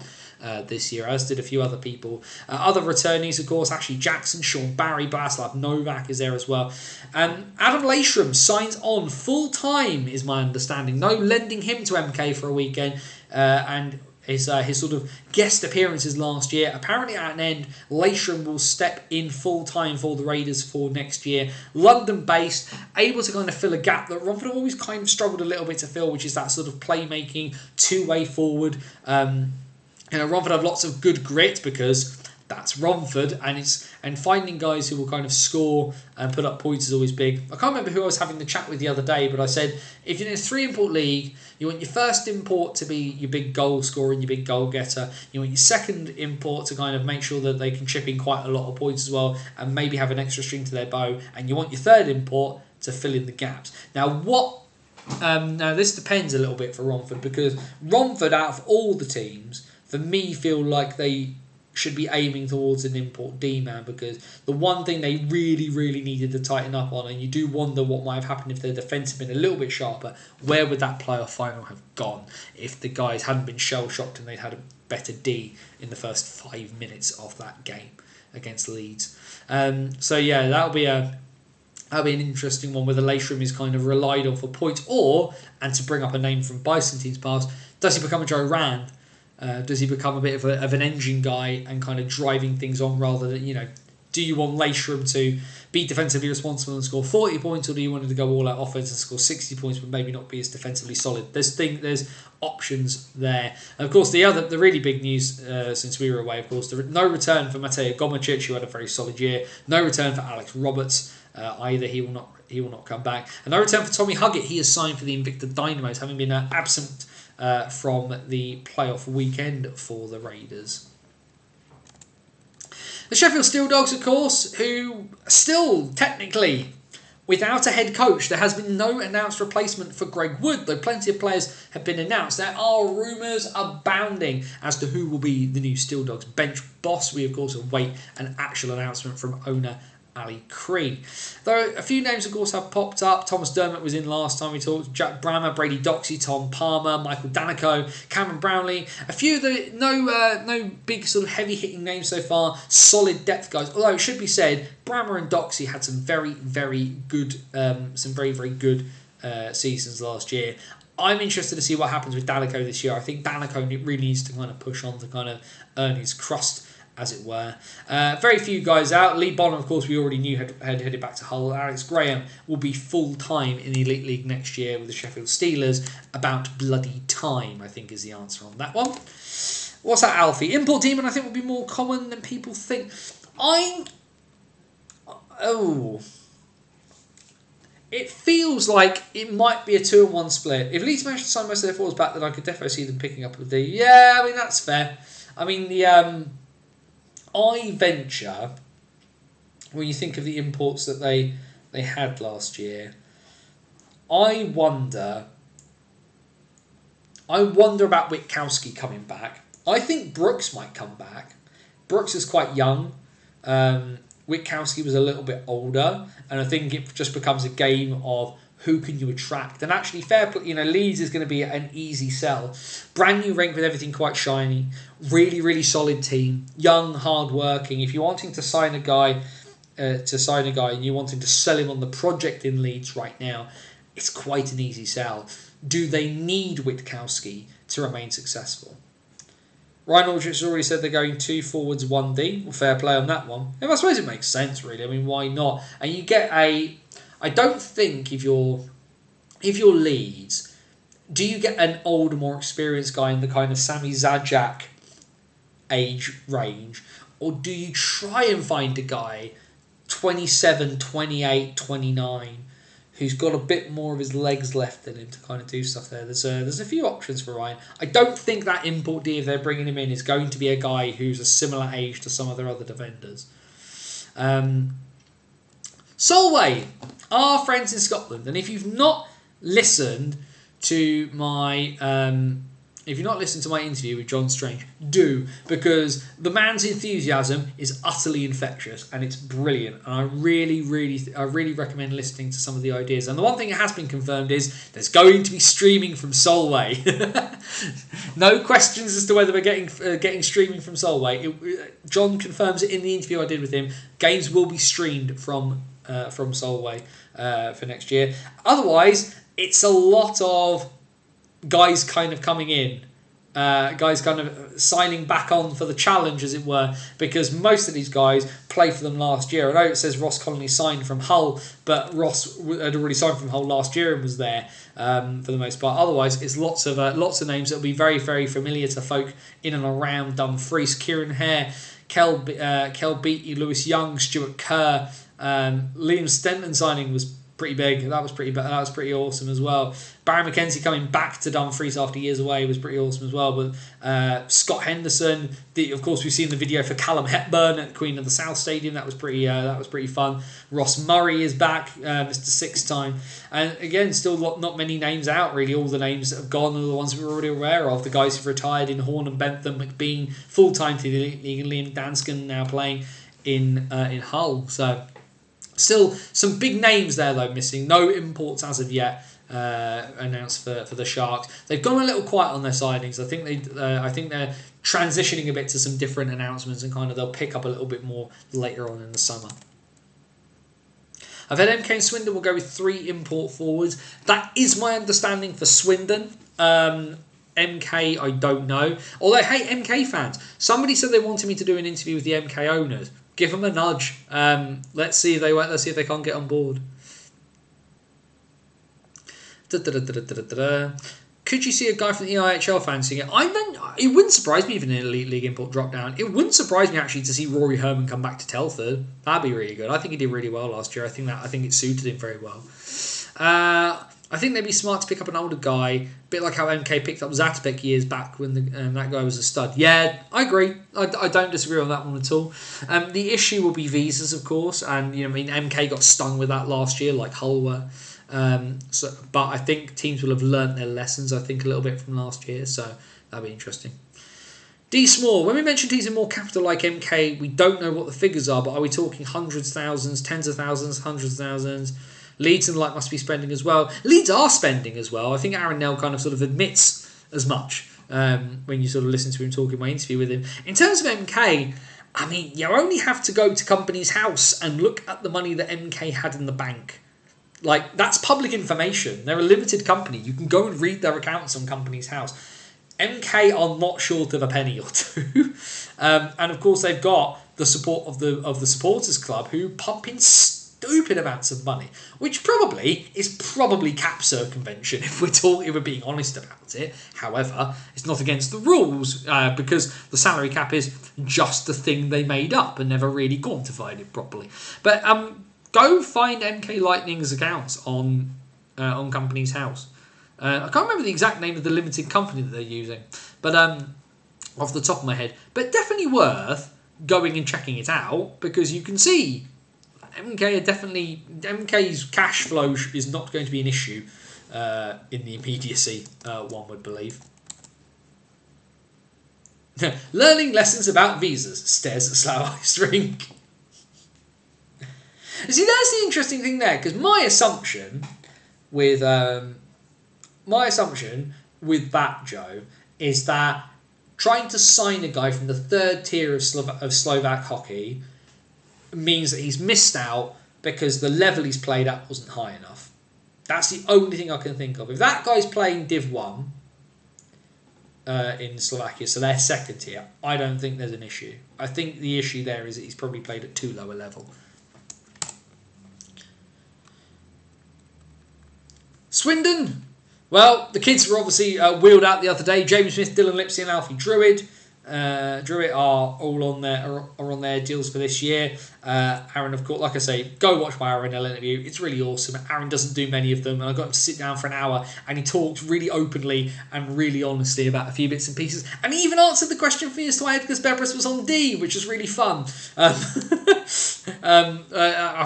this year, as did a few other people. Other returnees, of course, Ashley Jackson, Sean Barry, Barislav Novak is there as well. Adam Leishram signs on full-time, is my understanding. No lending him to MK for a weekend, and his sort of guest appearances last year. Apparently at an end, Leishram will step in full-time for the Raiders for next year. London-based, able to kind of fill a gap that Romford have always kind of struggled a little bit to fill, which is that sort of playmaking, two-way forward. Romford have lots of good grit because that's Romford, and finding guys who will kind of score and put up points is always big. I can't remember who I was having the chat with the other day, but I said if you're in a 3-import league, you want your first import to be your big goal scorer and your big goal getter. You want your second import to kind of make sure that they can chip in quite a lot of points as well, and maybe have an extra string to their bow. And you want your third import to fill in the gaps. Now this depends a little bit for Romford, because Romford, out of all the teams, for me, feel like they should be aiming towards an import D-man, because the one thing they really, really needed to tighten up on, and you do wonder what might have happened if their defence had been a little bit sharper, where would that playoff final have gone if the guys hadn't been shell-shocked and they'd had a better D in the first 5 minutes of that game against Leeds. So yeah, that'll be an interesting one, whether Leishram is kind of relied on for points, and to bring up a name from Bison team's past, does he become a Joe Rand? Does he become a bit of an engine guy and kind of driving things on, rather than, do you want Leishram to be defensively responsible and score 40 points, or do you want him to go all out offense and score 60 points but maybe not be as defensively solid? There's options there. And of course, the really big news since we were away, of course, no return for Matej Gomicic, who had a very solid year. No return for Alex Roberts either. He will not come back. And no return for Tommy Huggett. He is signed for the Invicta Dynamos, having been absent from the playoff weekend for the Raiders. The Sheffield Steel Dogs, of course, who still technically without a head coach. There has been no announced replacement for Greg Wood, though plenty of players have been announced. There are rumours abounding as to who will be the new Steel Dogs bench boss. We, of course, await an actual announcement from owner Ali Cree. Though a few names, of course, have popped up. Thomas Dermott was in last time we talked. Jack Brammer, Brady Doxey, Tom Palmer, Michael Danico, Cameron Brownlee. A few of the no big sort of heavy hitting names so far. Solid depth guys. Although it should be said, Brammer and Doxey had some very good seasons last year. I'm interested to see what happens with Danico this year. I think Danico really needs to kind of push on to kind of earn his crust, as it were. Very few guys out. Lee Bonner, of course, we already knew had headed back to Hull. Alex Graham will be full-time in the Elite League next year with the Sheffield Steelers. About bloody time, I think, is the answer on that one. What's that, Alfie? Import Demon, I think, will be more common than people think. It feels like it might be a 2-1 split. If Leeds managed to sign most of their forwards back, then I could definitely see them picking up a D. Yeah, I mean, that's fair. I mean, I venture, when you think of the imports that they had last year, I wonder about Witkowski coming back. I think Brooks might come back. Brooks is quite young. Witkowski was a little bit older, and I think it just becomes a game of who can you attract. And actually, fair play, Leeds is going to be an easy sell. Brand new rink with everything quite shiny. Really, really solid team. Young, hard working. If you're wanting to sign a guy, and you're wanting to sell him on the project in Leeds right now, it's quite an easy sell. Do they need Witkowski to remain successful? Ryan Aldrich has already said they're going 2 forwards, 1D. Well, fair play on that one. And I suppose it makes sense, really. I mean, why not? And you get I don't think if you're Leeds, do you get an older, more experienced guy in the kind of Sami Zajac age range, or do you try and find a guy 27, 28, 29 who's got a bit more of his legs left in him to kind of do stuff there? There's a few options for Ryan. I don't think that import D, if they're bringing him in, is going to be a guy who's a similar age to some of their other defenders. Solway, our friends in Scotland, and if you've not listened to my interview with John Strange, do, because the man's enthusiasm is utterly infectious and it's brilliant, and I really recommend listening to some of the ideas. And the one thing that has been confirmed is there's going to be streaming from Solway. No questions as to whether we're getting streaming from Solway. John confirms it in the interview I did with him. Games will be streamed from Solway for next year. Otherwise, it's a lot of guys kind of coming in, guys kind of signing back on for the challenge, as it were, because most of these guys played for them last year. I know it says Ross Connolly signed from Hull, but Ross had already signed from Hull last year and was there for the most part. Otherwise, it's lots of names that will be very, very familiar to folk in and around Dumfries. Kieran Hare, Kel Beattie, Lewis Young, Stuart Kerr, Liam Stenton signing was pretty big. That was pretty awesome as well. Barry McKenzie coming back to Dumfries after years away was pretty awesome as well. But Scott Henderson, of course, we've seen the video for Callum Hepburn at Queen of the South Stadium. That was pretty fun. Ross Murray is back, Mr. Six Time, and again, still not many names out really. All the names that have gone are the ones we were already aware of. The guys who've retired in Horn and Bentham, McBean full time to the league, and Liam Danskin now playing in Hull. So. Still some big names there though missing. No imports as of yet announced for the Sharks. They've gone a little quiet on their signings. I think they're transitioning a bit to some different announcements, and kind of they'll pick up a little bit more later on in the summer. I've heard MK and Swindon will go with 3 import forwards. That is my understanding for Swindon. MK, I don't know. Although, hey, MK fans, somebody said they wanted me to do an interview with the MK owners. Give them a nudge. Let's see if they can't get on board. Could you see a guy from the EIHL fancying it? It wouldn't surprise me if an Elite League import dropped down. It wouldn't surprise me actually to see Rory Herman come back to Telford. That'd be really good. I think he did really well last year. I think it suited him very well. I think they'd be smart to pick up an older guy, a bit like how MK picked up Zatopek years back when that guy was a stud. Yeah, I agree. I don't disagree on that one at all. The issue will be visas, of course, and MK got stung with that last year, like Hull were. But I think teams will have learnt their lessons, I think, a little bit from last year, so that'll be interesting. D Small, when we mention teams in more capital like MK, we don't know what the figures are, but are we talking hundreds, thousands, tens of thousands, hundreds of thousands? Leeds and the like must be spending as well. Leeds are spending as well. I think Aaron Nell kind of sort of admits as much when you sort of listen to him talk in my interview with him. In terms of MK, I mean, you only have to go to Company's House and look at the money that MK had in the bank. Like, that's public information. They're a limited company. You can go and read their accounts on Company's House. MK are not short of a penny or two. And of course, they've got the support of the supporters club, who pump in stupid amounts of money, which is probably cap circumvention if we're being honest about it. However, it's not against the rules because the salary cap is just the thing they made up and never really quantified it properly. But go find MK Lightning's accounts on Company's House. I can't remember the exact name of the limited company that they're using, but off the top of my head, but definitely worth going and checking it out, because you can see MK's cash flow is not going to be an issue in the immediacy, one would believe. Learning lessons about visas. Stares at Slough Ice Rink. See, that's the interesting thing there, because my assumption with that, Joe, is that trying to sign a guy from the third tier of Slovak hockey means that he's missed out because the level he's played at wasn't high enough. That's the only thing I can think of. If that guy's playing Div 1 in Slovakia, so they're second tier, I don't think there's an issue. I think the issue there is that he's probably played at too low a level. Swindon. Well, the kids were obviously wheeled out the other day. James Smith, Dylan Lipsy and Alfie Druid. Druid are all on their deals for this year. Aaron, of course, like I say, go watch my Aaron L interview. It's really awesome. Aaron doesn't do many of them, and I got him to sit down for an hour, and he talked really openly and really honestly about a few bits and pieces, and he even answered the question for me as to why Edgar Bebris was on D, which was really fun. I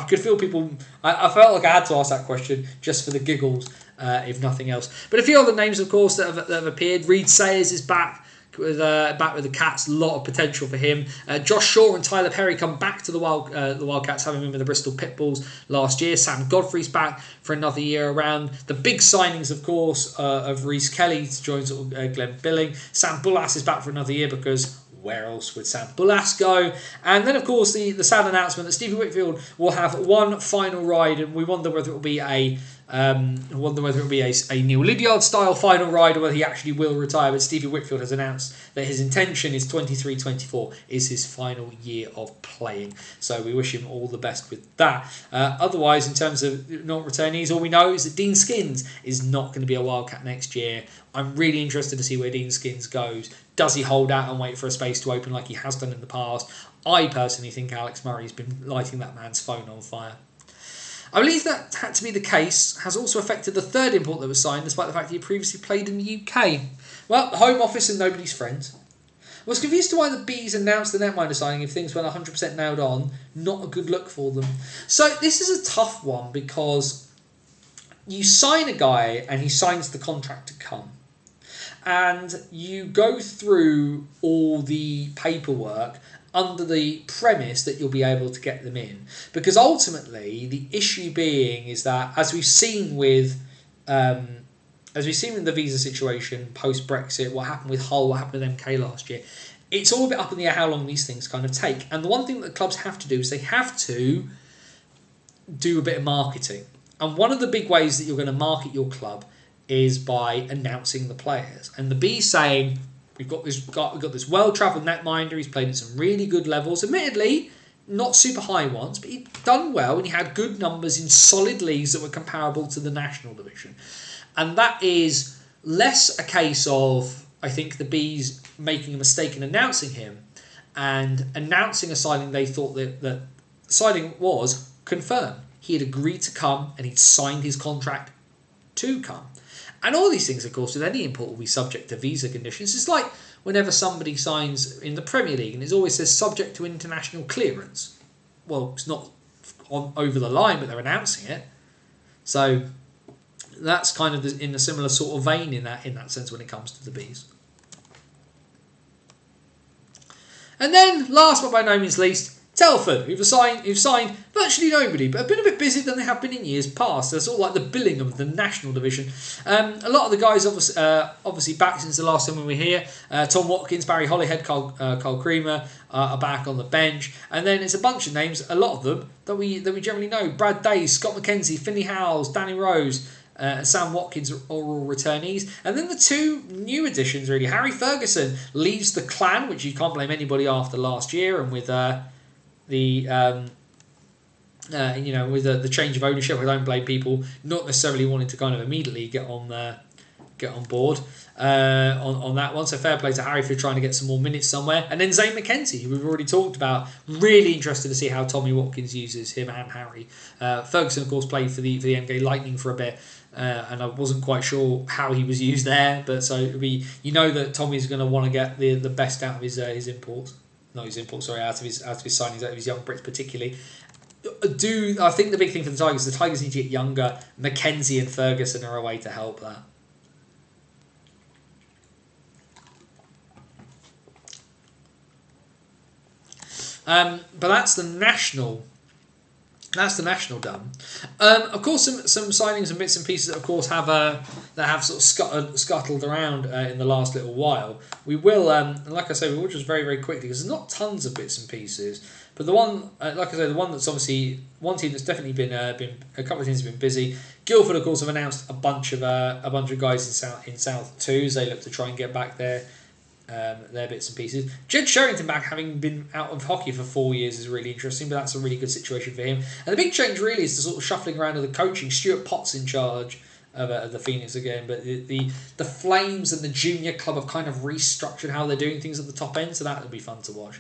could feel people. I felt like I had to ask that question just for the giggles, if nothing else. But a few other names, of course, that have appeared. Reed Sayers is back with the Cats. A lot of potential for him. Josh Shaw and Tyler Perry come back to the Wildcats, having been with the Bristol Pitbulls last year. Sam Godfrey's back for another year around. The big signings, of course, of Reece Kelly to join Glenn Billing. Sam Bullas is back for another year, because where else would Sam Bullas go? And then, of course, the sad announcement that Stevie Whitfield will have one final ride, and we wonder whether it will be a Neil Lydiard style final ride, or whether he actually will retire. But Stevie Whitfield has announced that his intention is 23-24 is his final year of playing. So we wish him all the best with that. Otherwise, in terms of not returnees, all we know is that Dean Skins is not going to be a Wildcat next year. I'm really interested to see where Dean Skins goes. Does he hold out and wait for a space to open like he has done in the past? I personally think Alex Murray's been lighting that man's phone on fire. I believe that had to be the case has also affected the third import that was signed, despite the fact that he previously played in the UK. Well, the Home Office and nobody's friends. I was confused to why the Bees announced the netminder signing if things weren't 100% nailed on. Not a good look for them. So this is a tough one, because you sign a guy and he signs the contract to come. And you go through all the paperwork under the premise that you'll be able to get them in. Because ultimately, the issue being is that, as we've seen with the visa situation post-Brexit, what happened with Hull, what happened with MK last year, it's all a bit up in the air how long these things kind of take. And the one thing that clubs have to do is they have to do a bit of marketing. And one of the big ways that you're going to market your club is by announcing the players. And the Bees saying, we've got this well-travelled netminder, he's played at some really good levels, admittedly not super high ones, but he'd done well and he had good numbers in solid leagues that were comparable to the national division. And that is less a case of, I think, the Bees making a mistake in announcing him and announcing a signing they thought that the signing was confirmed. He had agreed to come and he'd signed his contract to come. And all these things, of course, with any import will be subject to visa conditions. It's like whenever somebody signs in the Premier League and it always says subject to international clearance. Well, it's not over the line, but they're announcing it. So that's kind of in a similar sort of vein in that sense when it comes to the Bees. And then, last but by no means least, Telford, who've signed virtually nobody, but have been a bit busier than they have been in years past. They're sort of like the billing of the national division. A lot of the guys obviously back since the last time we were here. Tom Watkins, Barry Holyhead, Carl Creamer are back on the bench. And then it's a bunch of names, a lot of them, that we generally know. Brad Days, Scott McKenzie, Finley Howells, Danny Rose, and Sam Watkins are all returnees. And then the two new additions, really. Harry Ferguson leaves the clan, which you can't blame anybody after last year, and with the change of ownership, I don't blame people not necessarily wanting to kind of immediately get on get on board on that one. So fair play to Harry for trying to get some more minutes somewhere. And then Zane McKenzie, who we've already talked about. Really interested to see how Tommy Watkins uses him and Harry. Ferguson, of course, played for the MK Lightning for a bit. And I wasn't quite sure how he was used there, but so you know that Tommy's going to want to get the best out of his imports, not his imports, sorry, out of his signings, out of his young Brits particularly. I think the big thing for the Tigers need to get younger. McKenzie and Ferguson are a way to help that. But that's the national. That's the national done. Of course, some signings and bits and pieces that, of course, have sort of scuttled around in the last little while. We will, like I say, we will just very, very quickly, because there's not tons of bits and pieces. But the one, like I say, the one that's obviously one team that's definitely been a couple of teams have been busy. Guildford, of course, have announced a bunch of guys in South 2 as they look to try and get back their bits and pieces. Jed Sherrington back, having been out of hockey for 4 years, is really interesting, but that's a really good situation for him. And the big change really is the sort of shuffling around of the coaching. Stuart Potts in charge of the Phoenix again, but the Flames and the junior club have kind of restructured how they're doing things at the top end, so that will be fun to watch.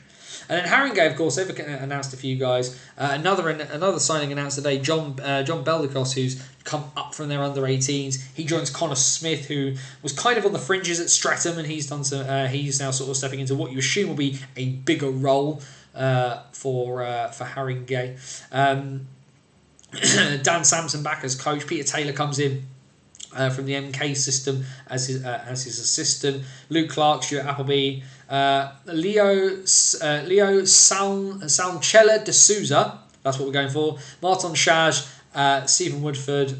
And then Haringey, of course, they've announced a few guys. Another signing announced today, John Beldicos, who's come up from their under-18s. He joins Connor Smith, who was kind of on the fringes at Streatham, and he's done he's now sort of stepping into what you assume will be a bigger role for Haringey. Dan Sampson back as coach. Peter Taylor comes in from the MK system as his assistant. Luke Clark, Stuart Appleby, Leo Salcella de Souza, that's what we're going for. Martin Shaj, Stephen Woodford,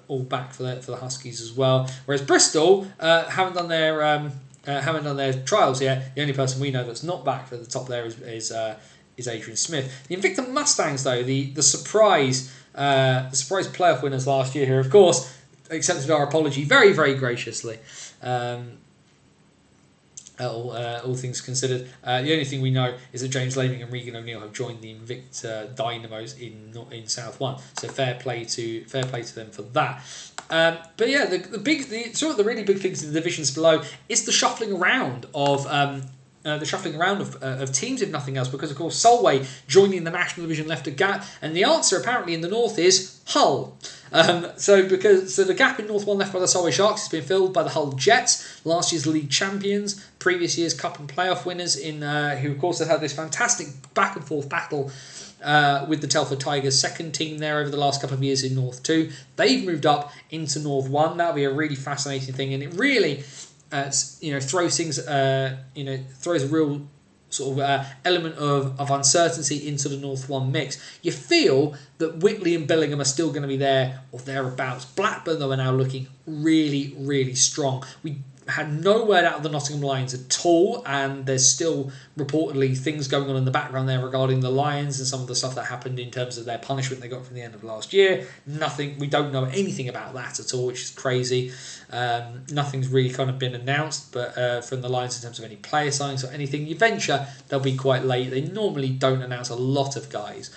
all back for the Huskies as well. Whereas Bristol haven't done their trials yet. The only person we know that's not back for the top there is Adrian Smith. The Invicta Mustangs, though, the surprise playoff winners last year, who of course accepted our apology very, very graciously. All things considered, the only thing we know is that James Laming and Regan O'Neill have joined the Invicta Dynamos in South 1. So fair play to them for that. But yeah, the really big things in the divisions below is the shuffling around of teams, if nothing else, because of course Solway joining the National Division left a gap, and the answer apparently in the north is Hull. So the gap in North 1 left by the Solway Sharks has been filled by the Hull Jets, last year's league champions, previous year's cup and playoff winners, who of course have had this fantastic back and forth battle with the Telford Tigers, second team there over the last couple of years in North 2. They've moved up into North 1. That'll be a really fascinating thing, and it really throws things, throws a real sort of element of uncertainty into the North 1 mix. You feel that Whitley and Billingham are still going to be there or thereabouts. Blackburn, though, are now looking really, really strong. We had no word out of the Nottingham Lions at all, and there's still reportedly things going on in the background there regarding the Lions and some of the stuff that happened in terms of their punishment they got from the end of last year. Nothing, we don't know anything about that at all, which is crazy. Nothing's really kind of been announced, but from the Lions in terms of any player signings or anything. You venture they'll be quite late. They normally don't announce a lot of guys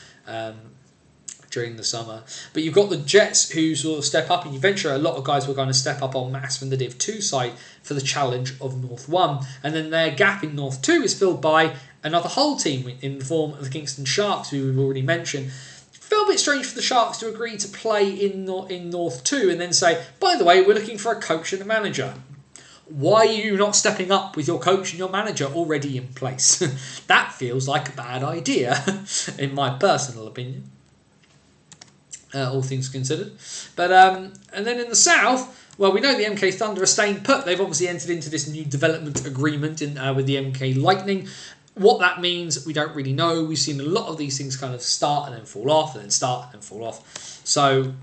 during the summer, but you've got the Jets who sort of step up, and you venture a lot of guys were going to step up en masse from the Div 2 side for the challenge of North 1, and then their gap in North 2 is filled by another Hull team in the form of the Kingston Sharks, who we've already mentioned. It felt a bit strange for the Sharks to agree to play in North 2 and then say, by the way, we're looking for a coach and a manager. Why are you not stepping up with your coach and your manager already in place? That feels like a bad idea, in my personal opinion. All things considered. But and then in the south, well, we know the MK Thunder are staying put. They've obviously entered into this new development agreement with the MK Lightning. What that means, we don't really know. We've seen a lot of these things kind of start and then fall off, and then start and fall off. So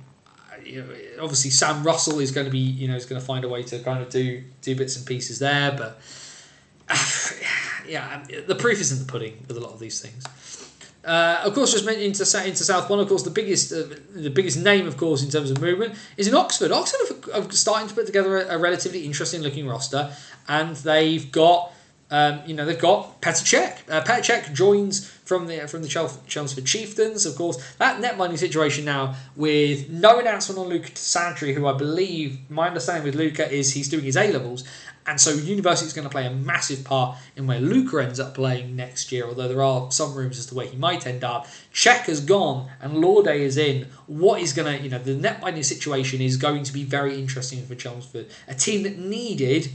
obviously Sam Russell is going to be, is going to find a way to kind of do bits and pieces there. But yeah, the proof is in the pudding with a lot of these things. Of course, just into South 1, of course, the biggest name, of course, in terms of movement is in Oxford. Oxford are starting to put together a relatively interesting looking roster, and they've got they've got Petr Cech. Petr Cech joins from the Chelmsford Chieftains, of course. That net money situation now with no announcement on Luca Santry, who I believe, my understanding with Luca is he's doing his A-levels, and so university is going to play a massive part in where Luca ends up playing next year, although there are some rumours as to where he might end up. Cech has gone and Lauday is in. What is going to, the net money situation is going to be very interesting for Chelmsford. A team that needed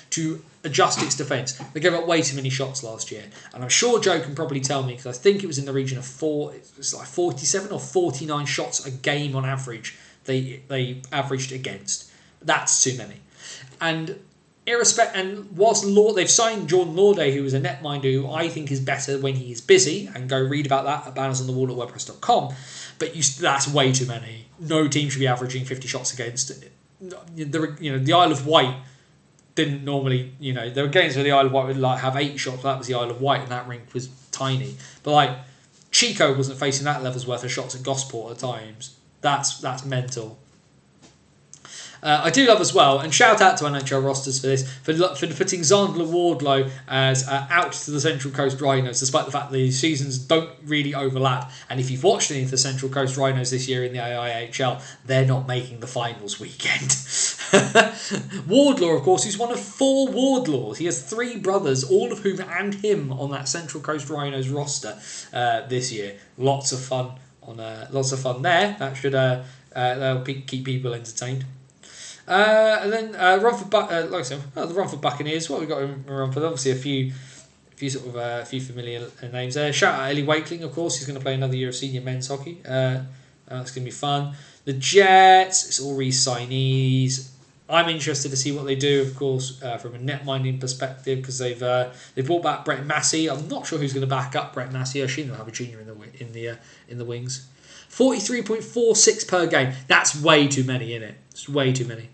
to adjust its defence. They gave up way too many shots last year. And I'm sure Joe can probably tell me, because I think it was in the region of 47 or 49 shots a game on average they averaged against. That's too many. And whilst they've signed Jordan Lauday, who is a netminder who I think is better when he is busy, and go read about that at bannersonthewall at wordpress.com, but that's way too many. No team should be averaging 50 shots against. The Isle of Wight didn't normally, there were games where the Isle of Wight would have 8 shots. That was the Isle of Wight, and that rink was tiny. But Chico wasn't facing that level's worth of shots at Gosport at times. That's mental. I do love as well, and shout out to NHL rosters for this, for putting Xandla Wardlow as out to the Central Coast Rhinos, despite the fact that the seasons don't really overlap. And if you've watched any of the Central Coast Rhinos this year in the AIHL, they're not making the finals weekend. Wardlaw, of course, is one of 4 Wardlaws. He has 3 brothers, all of whom and him on that Central Coast Rhinos roster this year. Lots of fun there. That should that'll keep people entertained. And then Romford, the Romford Buccaneers. What have we got in Romford? Obviously, a few familiar names there. Shout out Ellie Wakeling, of course. He's going to play another year of senior men's hockey. That's going to be fun. The Jets. It's all re-signees. I'm interested to see what they do, of course, from a net minding perspective, because they've brought back Brett Massey. I'm not sure who's going to back up Brett Massey. I assume they'll have a junior in the wings. 43.46 per game. That's way too many, isn't it? It's way too many.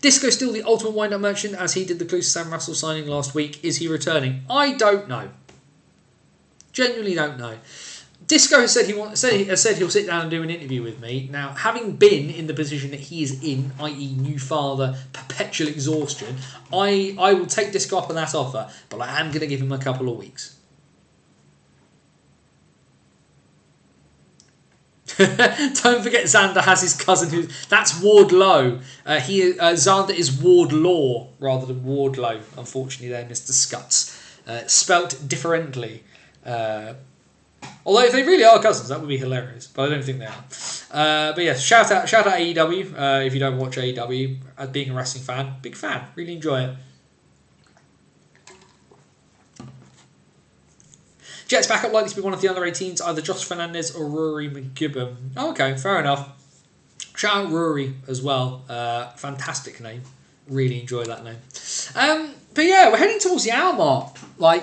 Disco still the ultimate wind-up merchant, as he did the Clues Sam Russell signing last week. Is he returning? I don't know. Genuinely don't know. Disco has said he'll sit down and do an interview with me. Now, having been in the position that he is in, i.e. new father, perpetual exhaustion, I will take Disco up on that offer, but I am going to give him a couple of weeks. Don't forget Xander has his cousin that's Wardlow. Xander is Wardlaw rather than Wardlow, unfortunately there, Mr. Scuts. Spelt differently. Although if they really are cousins, that would be hilarious, but I don't think they are. But yes, shout out AEW. If you don't watch AEW, as being a wrestling fan, big fan, really enjoy it. Jets backup likely to be one of the under 18s, either Josh Fernandez or Rory McGibbon. Oh, okay, fair enough. Shout out Rory as well. Fantastic name. Really enjoy that name. But yeah, we're heading towards the hour mark.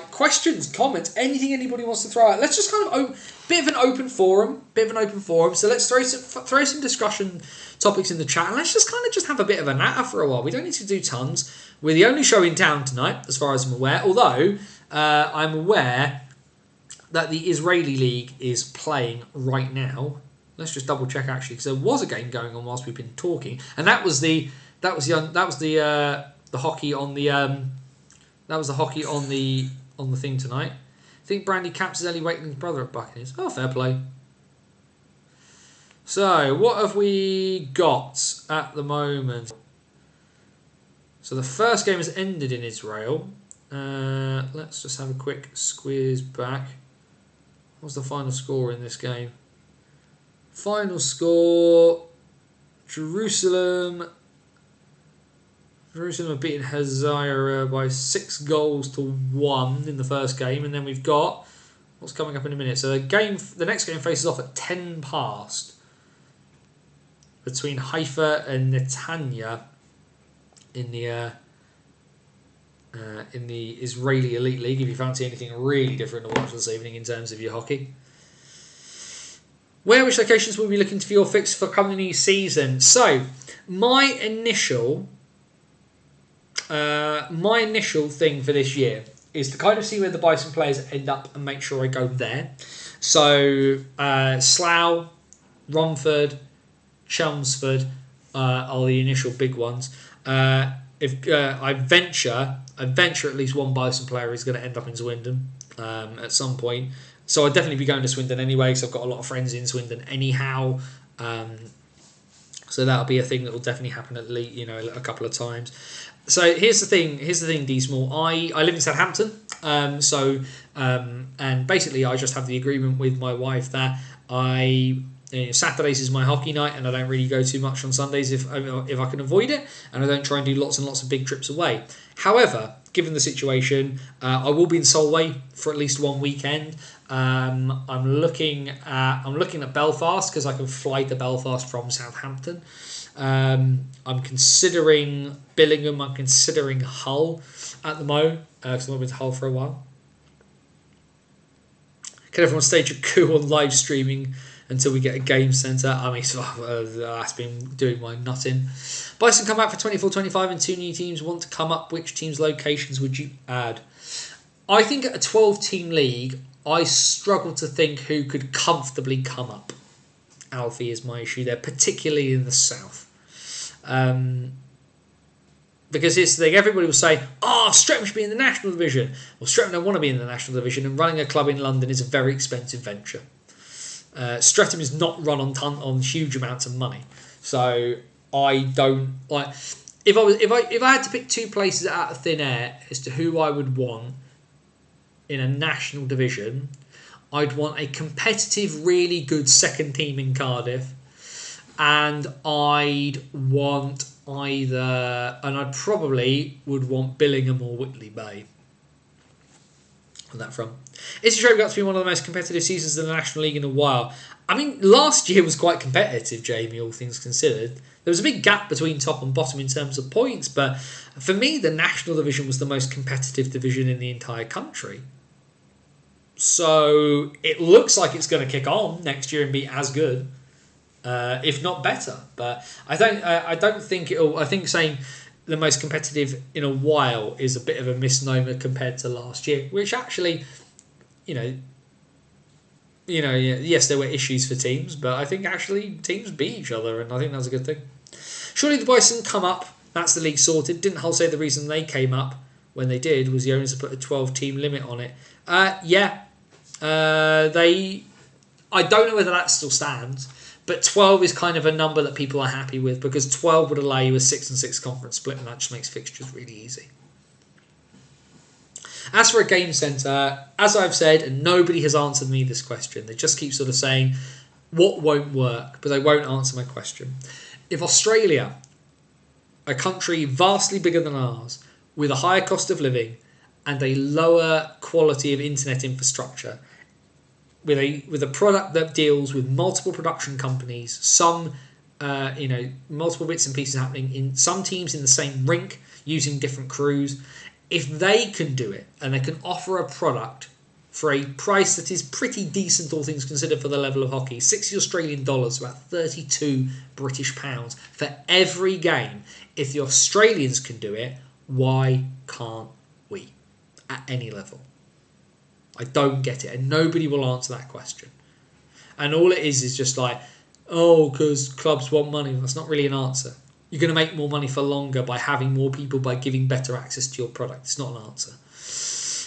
Questions, comments, anything anybody wants to throw out. Let's just kind of bit of an open forum. So let's throw some discussion topics in the chat, and let's just have a bit of a natter for a while. We don't need to do tons. We're the only show in town tonight, as far as I'm aware. Although I'm aware that the Israeli League is playing right now. Let's just double check actually, because there was a game going on whilst we've been talking, and that was the hockey on the thing tonight. I think Brandy Caps is Ellie Wakeling's brother at Buccaneers. Oh, fair play. So what have we got at the moment? So the first game has ended in Israel. Let's just have a quick squeeze back. What's the final score in this game? Final score, Jerusalem have beaten Hazara by 6-1 in the first game, and then we've got what's coming up in a minute. So the next game faces off at 10 past between Haifa and Netanya in the Israeli Elite League, if you fancy anything really different to watch this evening in terms of your hockey. Which locations will we be looking for your fix for coming new season? So, my initial thing for this year is to kind of see where the Bison players end up and make sure I go there. So, Slough, Romford, Chelmsford are the initial big ones. if I venture at least one Bison player is going to end up in Swindon at some point. So I'd definitely be going to Swindon anyway, because I've got a lot of friends in Swindon anyhow. So that'll be a thing that will definitely happen at least, a couple of times. So here's the thing, D Small. I live in Southampton, and basically I just have the agreement with my wife that Saturdays is my hockey night, and I don't really go too much on Sundays if I can avoid it, and I don't try and do lots and lots of big trips away. However, given the situation, I will be in Solway for at least one weekend. I'm looking at Belfast because I can fly to Belfast from Southampton. I'm considering Billingham. I'm considering Hull at the moment because I've not been to Hull for a while. Can everyone stage a coup on live streaming until we get a game centre? I mean, that's been doing my nutting. Bison come back for 24-25 and 2 new teams want to come up. Which teams' locations would you add? I think at a 12-team league, I struggle to think who could comfortably come up. Alfie is my issue there, particularly in the south. Because here's the thing, everybody will say, Streatham should be in the National Division. Well, Streatham don't want to be in the National Division, and running a club in London is a very expensive venture. Streatham is not run on huge amounts of money. So I don't like if I had to pick two places out of thin air as to who I would want in a national division, I'd want a competitive, really good second team in Cardiff, and I'd probably would want Billingham or Whitley Bay on that front. It's a shame got to be one of the most competitive seasons in the National League in a while. I mean, last year was quite competitive, Jamie, all things considered. There was a big gap between top and bottom in terms of points, but for me, the National Division was the most competitive division in the entire country. So it looks like it's going to kick on next year and be as good, if not better. But I don't think it'll. I think saying the most competitive in a while is a bit of a misnomer compared to last year, which actually, yes, there were issues for teams, but I think actually teams beat each other, and I think that's a good thing. Surely the Bison come up. That's the league sorted. Didn't Hull say the reason they came up when they did was the owners had put a 12-team limit on it? Yeah. I don't know whether that still stands, but 12 is kind of a number that people are happy with because 12 would allow you a 6-6 conference split, and that just makes fixtures really easy. As for a game centre, as I've said, and nobody has answered me this question, they just keep sort of saying what won't work, but they won't answer my question. If Australia, a country vastly bigger than ours, with a higher cost of living and a lower quality of internet infrastructure, with a product that deals with multiple production companies, some multiple bits and pieces happening in some teams in the same rink using different crews, if they can do it and they can offer a product for a price that is pretty decent, all things considered, for the level of hockey, 60 Australian dollars, about 32 British pounds for every game. If the Australians can do it, why can't we at any level? I don't get it, and nobody will answer that question. And all it is just like, because clubs want money. That's not really an answer. You're going to make more money for longer by having more people, by giving better access to your product. It's not an answer.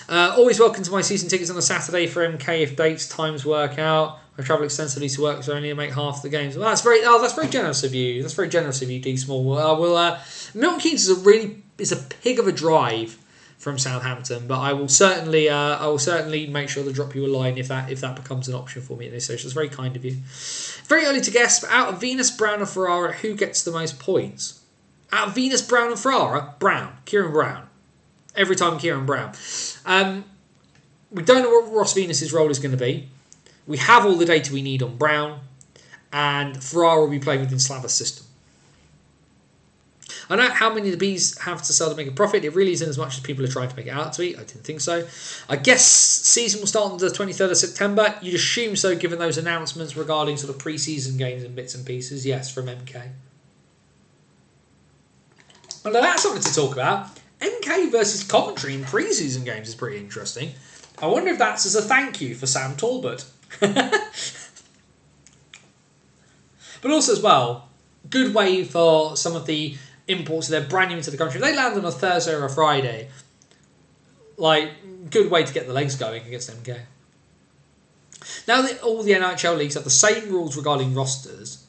Always welcome to my season tickets on a Saturday for MK if dates, times work out. I travel extensively to work, so I only make half the games. Well, that's very generous of you. That's very generous of you, D Small. Milton Keynes is a pig of a drive from Southampton, but I will certainly make sure to drop you a line if that becomes an option for me at this stage. It's very kind of you. Very early to guess, but out of Venus, Brown and Ferrara, who gets the most points? Out of Venus, Brown and Ferrara, Kieran Brown. Every time Kieran Brown. We don't know what Ross Venus's role is going to be. We have all the data we need on Brown, and Ferrara will be playing within Slaver's system. I know how many the Bees have to sell to make a profit. It really isn't as much as people are trying to make it out to be. I didn't think so. I guess season will start on the 23rd of September. You'd assume so, given those announcements regarding sort of pre-season games and bits and pieces. Yes, from MK. Well, now that's something to talk about. MK versus Coventry in pre-season games is pretty interesting. I wonder if that's as a thank you for Sam Talbot. But also as well, good way for some of the imports, they're brand new into the country. If they land on a Thursday or a Friday, like, good way to get the legs going against MK. Now that all the NHL leagues have the same rules regarding rosters,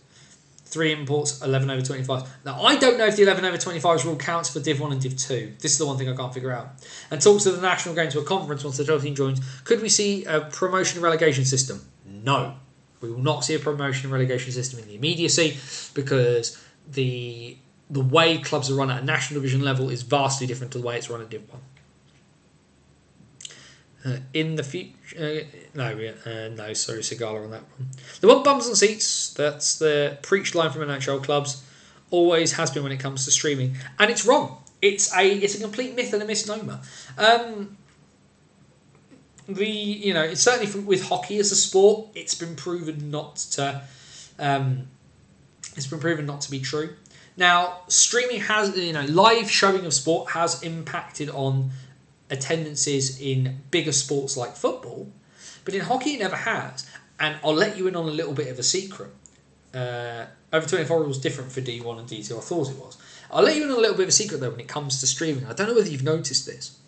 3 imports, 11 over 25. Now, I don't know if the 11 over 25s rule counts for Div 1 and Div 2. This is the one thing I can't figure out. And talks of the national game to a conference once the 12 team joins. Could we see a promotion and relegation system? No. We will not see a promotion and relegation system in the immediacy, because the way clubs are run at a national division level is vastly different to the way it's run at Div 1. In the future, no, sorry, Sigala on that one. They want bums on seats. That's the preached line from NHL clubs. Always has been when it comes to streaming, and it's wrong. It's a complete myth and a misnomer. It's certainly with hockey as a sport, it's been proven not to be true. Now, streaming has, live showing of sport has impacted on attendances in bigger sports like football, but in hockey it never has. And I'll let you in on a little bit of a secret. Over 24 was different for D1 and D2. I thought it was. I'll let you in on a little bit of a secret though when it comes to streaming. I don't know whether you've noticed this.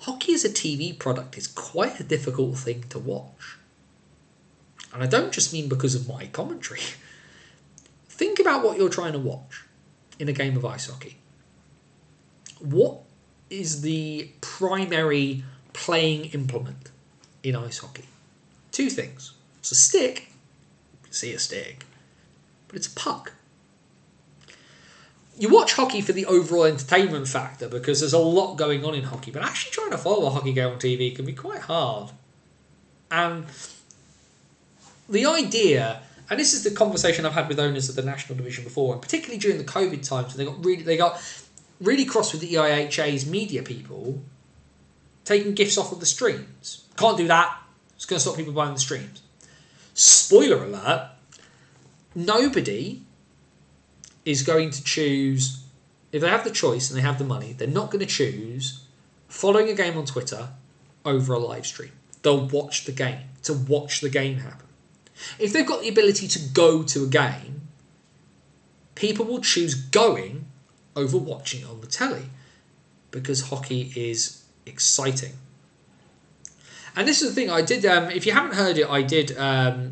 Hockey as a TV product is quite a difficult thing to watch. And I don't just mean because of my commentary. Think about what you're trying to watch in a game of ice hockey. What is the primary playing implement in ice hockey? 2 things. It's a stick. You can see a stick. But it's a puck. You watch hockey for the overall entertainment factor because there's a lot going on in hockey, but actually trying to follow a hockey game on TV can be quite hard. And the idea, and this is the conversation I've had with owners of the national division before, and particularly during the COVID times, when they got really cross with the EIHA's media people, taking gifts off of the streams. Can't do that. It's going to stop people buying the streams. Spoiler alert, nobody is going to choose, if they have the choice and they have the money, they're not going to choose following a game on Twitter over a live stream. They'll watch the game, to watch the game happen. If they've got the ability to go to a game, people will choose going over watching it on the telly, because hockey is exciting. And this is the thing I did, if you haven't heard it, I did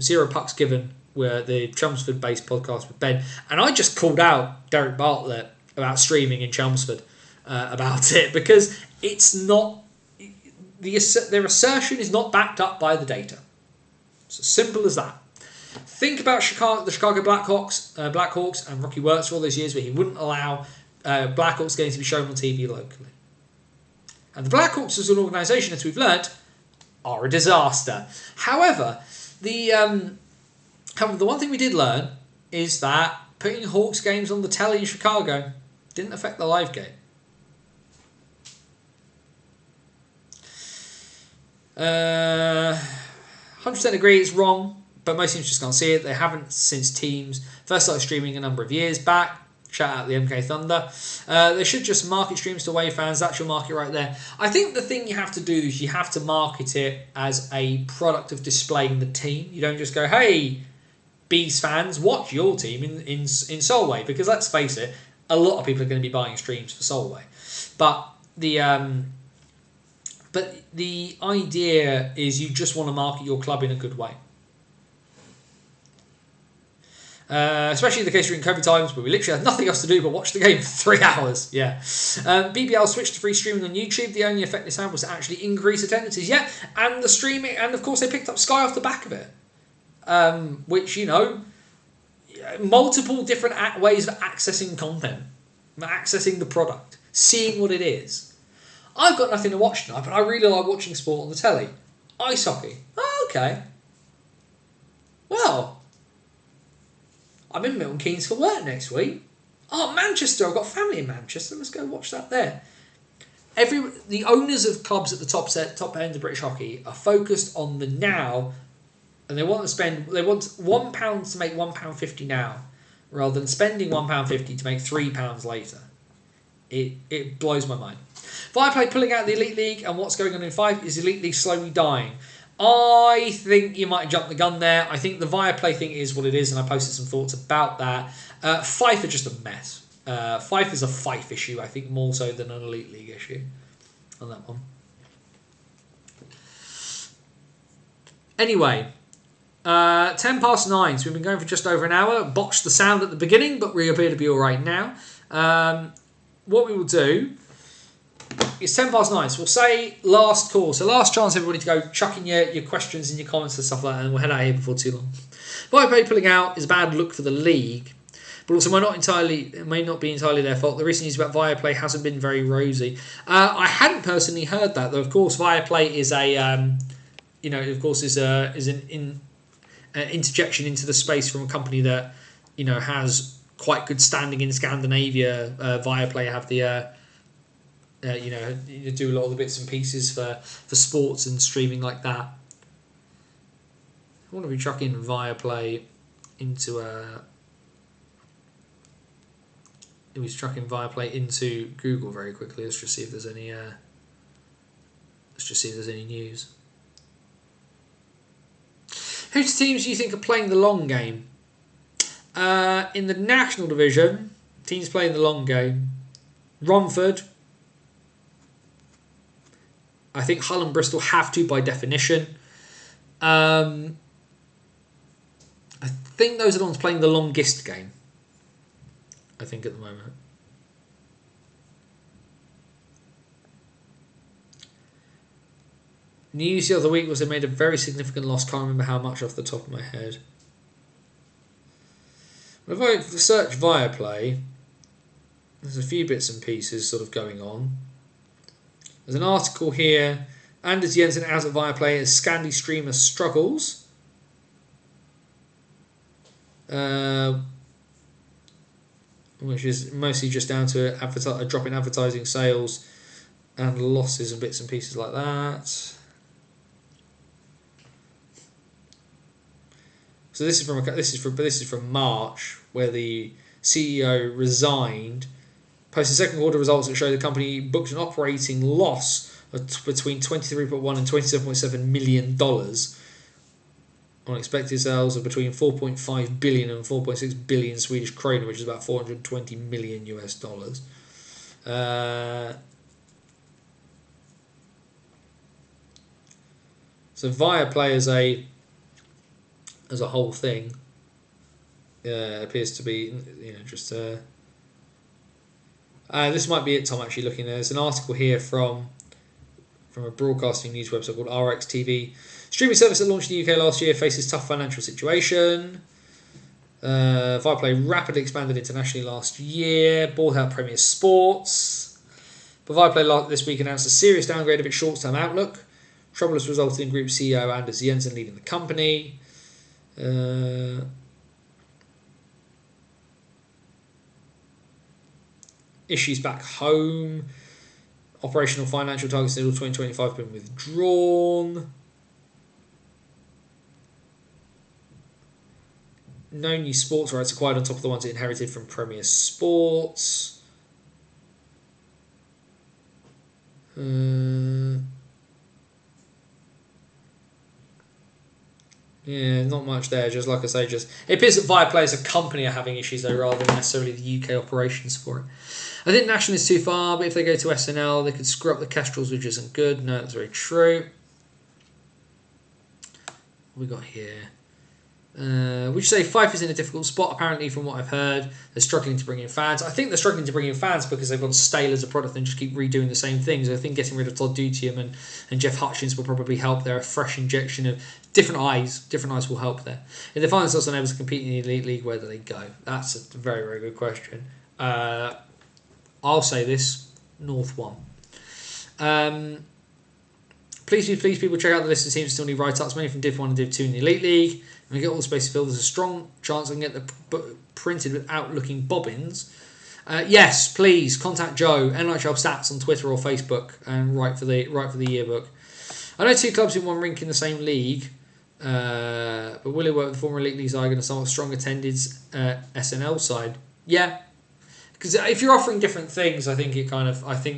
Zero Pucks Given, where the Chelmsford based podcast with Ben, and I just called out Derek Bartlett about streaming in Chelmsford about it, because it's not, their assertion is not backed up by the data. It's as simple as that. Think about the Chicago Blackhawks and Rocky Wirtz for all those years where he wouldn't allow Blackhawks games to be shown on TV locally. And the Blackhawks as an organisation, as we've learnt, are a disaster. However, the one thing we did learn is that putting Hawks games on the telly in Chicago didn't affect the live game. 100% agree it's wrong, but most teams just can't see it. They haven't since teams first started streaming a number of years back. Shout out the MK Thunder. They should just market streams to away fans. That's your market right there. I think the thing you have to do is you have to market it as a product of displaying the team. You don't just go, hey, Bees fans, watch your team in Solway, because let's face it, a lot of people are going to be buying streams for Solway. But the idea is you just want to market your club in a good way. Especially in the case during COVID times where we literally had nothing else to do but watch the game for 3 hours. Yeah. BBL switched to free streaming on YouTube. The only effect this had was to actually increase attendances. Yeah, and the streaming, and of course they picked up Sky off the back of it. Which, multiple different ways of accessing content, accessing the product, seeing what it is. I've got nothing to watch tonight, but I really like watching sport on the telly. Ice hockey. Oh, okay. Well, I'm in Milton Keynes for work next week. Oh, Manchester. I've got family in Manchester. Let's go watch that there. The owners of clubs at the top end of British hockey are focused on the now, and they want £1 to make £1.50 now, rather than spending £1.50 to make £3 later. It blows my mind. Viaplay pulling out the Elite League, and what's going on in 5 is Elite League slowly dying. I think you might jump the gun there. I think the Viaplay thing is what it is, and I posted some thoughts about that. FIFA just a mess. Fife is a Fife issue, I think, more so than an Elite League issue on that one. Anyway, 10 past 9, so we've been going for just over an hour. Botched the sound at the beginning, but we appear to be all right now. What we will do is 10 past 9, so we'll say last call. So last chance everybody to go chuck in your questions and your comments and stuff like that, and we'll head out here before too long. Viaplay pulling out is a bad look for the league, but also it may not be entirely their fault. The recent news about Viaplay hasn't been very rosy. I hadn't personally heard that, though. Of course, Viaplay is an interjection into the space from a company that has quite good standing in Scandinavia. Viaplay have the you do a lot of the bits and pieces for sports and streaming like that. I want to be chucking Viaplay into into Google very quickly. Let's just see if there's any news. Whose teams do you think are playing the long game? In the National Division, teams playing the long game. Romford. I think Hull and Bristol have to by definition. I think those are the ones playing the longest game. I think at the moment. News the other week was they made a very significant loss. Can't remember how much off the top of my head. If I search Viaplay, there's a few bits and pieces sort of going on. There's an article here. Anders Jensen out at Viaplay as Scandi streamer struggles. Which is mostly just down to a drop in advertising sales and losses and bits and pieces like that. So this is from March, where the CEO resigned, posted second quarter results that show the company booked an operating loss of between $23.1 and $27.7 million on expected sales of between 4.5 billion and 4.6 billion Swedish kronor, which is about 420 million US dollars. So Viaplay as a whole thing appears to be just this might be it, Tom. Actually looking there, there's an article here from a broadcasting news website called RXTV. Streaming service that launched in the UK last year faces tough financial situation. Viaplay rapidly expanded internationally last year, bought out Premier Sports. But Viaplay this week announced a serious downgrade of its short-term outlook. Trouble has resulted in Group CEO Anders Jensen leaving the company. Issues back home. Operational financial targets until 2025 have been withdrawn. No new sports rights acquired on top of the ones it inherited from Premier Sports. Yeah, not much there. Just like I say, it appears that Viaplay as a company are having issues though, rather than necessarily the UK operations for it. I think National is too far, but if they go to SNL, they could screw up the Kestrels, which isn't good. No, that's very true. What we got here? Would you say Fife is in a difficult spot? Apparently, from what I've heard, they're struggling to bring in fans. I think they're struggling to bring in fans because they've gone stale as a product and just keep redoing the same things. I think getting rid of Todd Dutium and Jeff Hutchins will probably help. They're a fresh injection of different eyes. Different eyes will help there. If they find themselves unable to compete in the Elite League, where do they go? That's a very, very good question. I'll say this, North 1. Please, people, check out the list of teams that still need write-ups, many from Div 1 and Div 2 in the Elite League. When we get all the space to fill, there's a strong chance I can get the printed without looking bobbins. Yes, please, contact Joe, NHL Stats on Twitter or Facebook, and write for the yearbook. I know 2 clubs in one rink in the same league, but will it work with the former Elite League side and a somewhat strong attended SNL side? Yeah. Because if you're offering different things, I think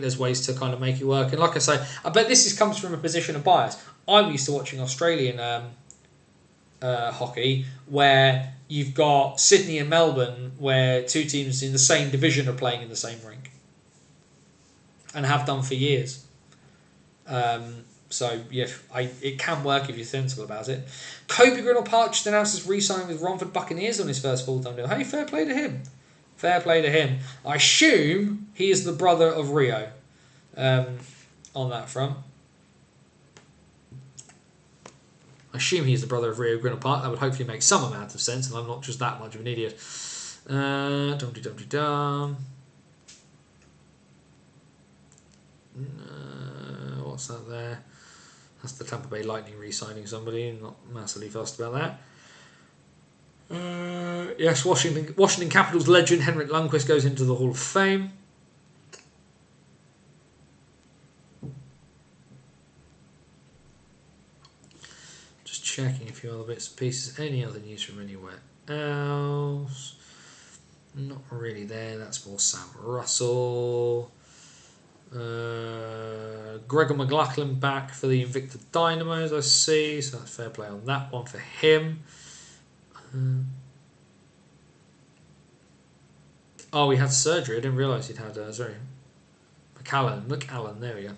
there's ways to kind of make it work. And like I say, I bet this comes from a position of bias. I'm used to watching Australian hockey, where you've got Sydney and Melbourne, where two teams in the same division are playing in the same rink, and have done for years. So yeah, it can work if you're sensible about it. Kobe Grinnell Park just announced his re-signing with Romford Buccaneers on his first full-time deal. Hey, fair play to him. Fair play to him. I assume he is the brother of Rio on that front. I assume he's the brother of Rio Grinnell Park. That would hopefully make some amount of sense, and I'm not just that much of an idiot. What's that there? That's the Tampa Bay Lightning re-signing somebody. Not massively fussed about that. Yes, Washington Capitals legend Henrik Lundqvist goes into the Hall of Fame. Just checking a few other bits and pieces. Any other news from anywhere else? Not really there. That's more Sam Russell. Gregor McLaughlin back for the Invicta Dynamos, I see, so that's fair play on that one for him. Oh, he had surgery. I didn't realise he'd had sorry. McAllen, there we go.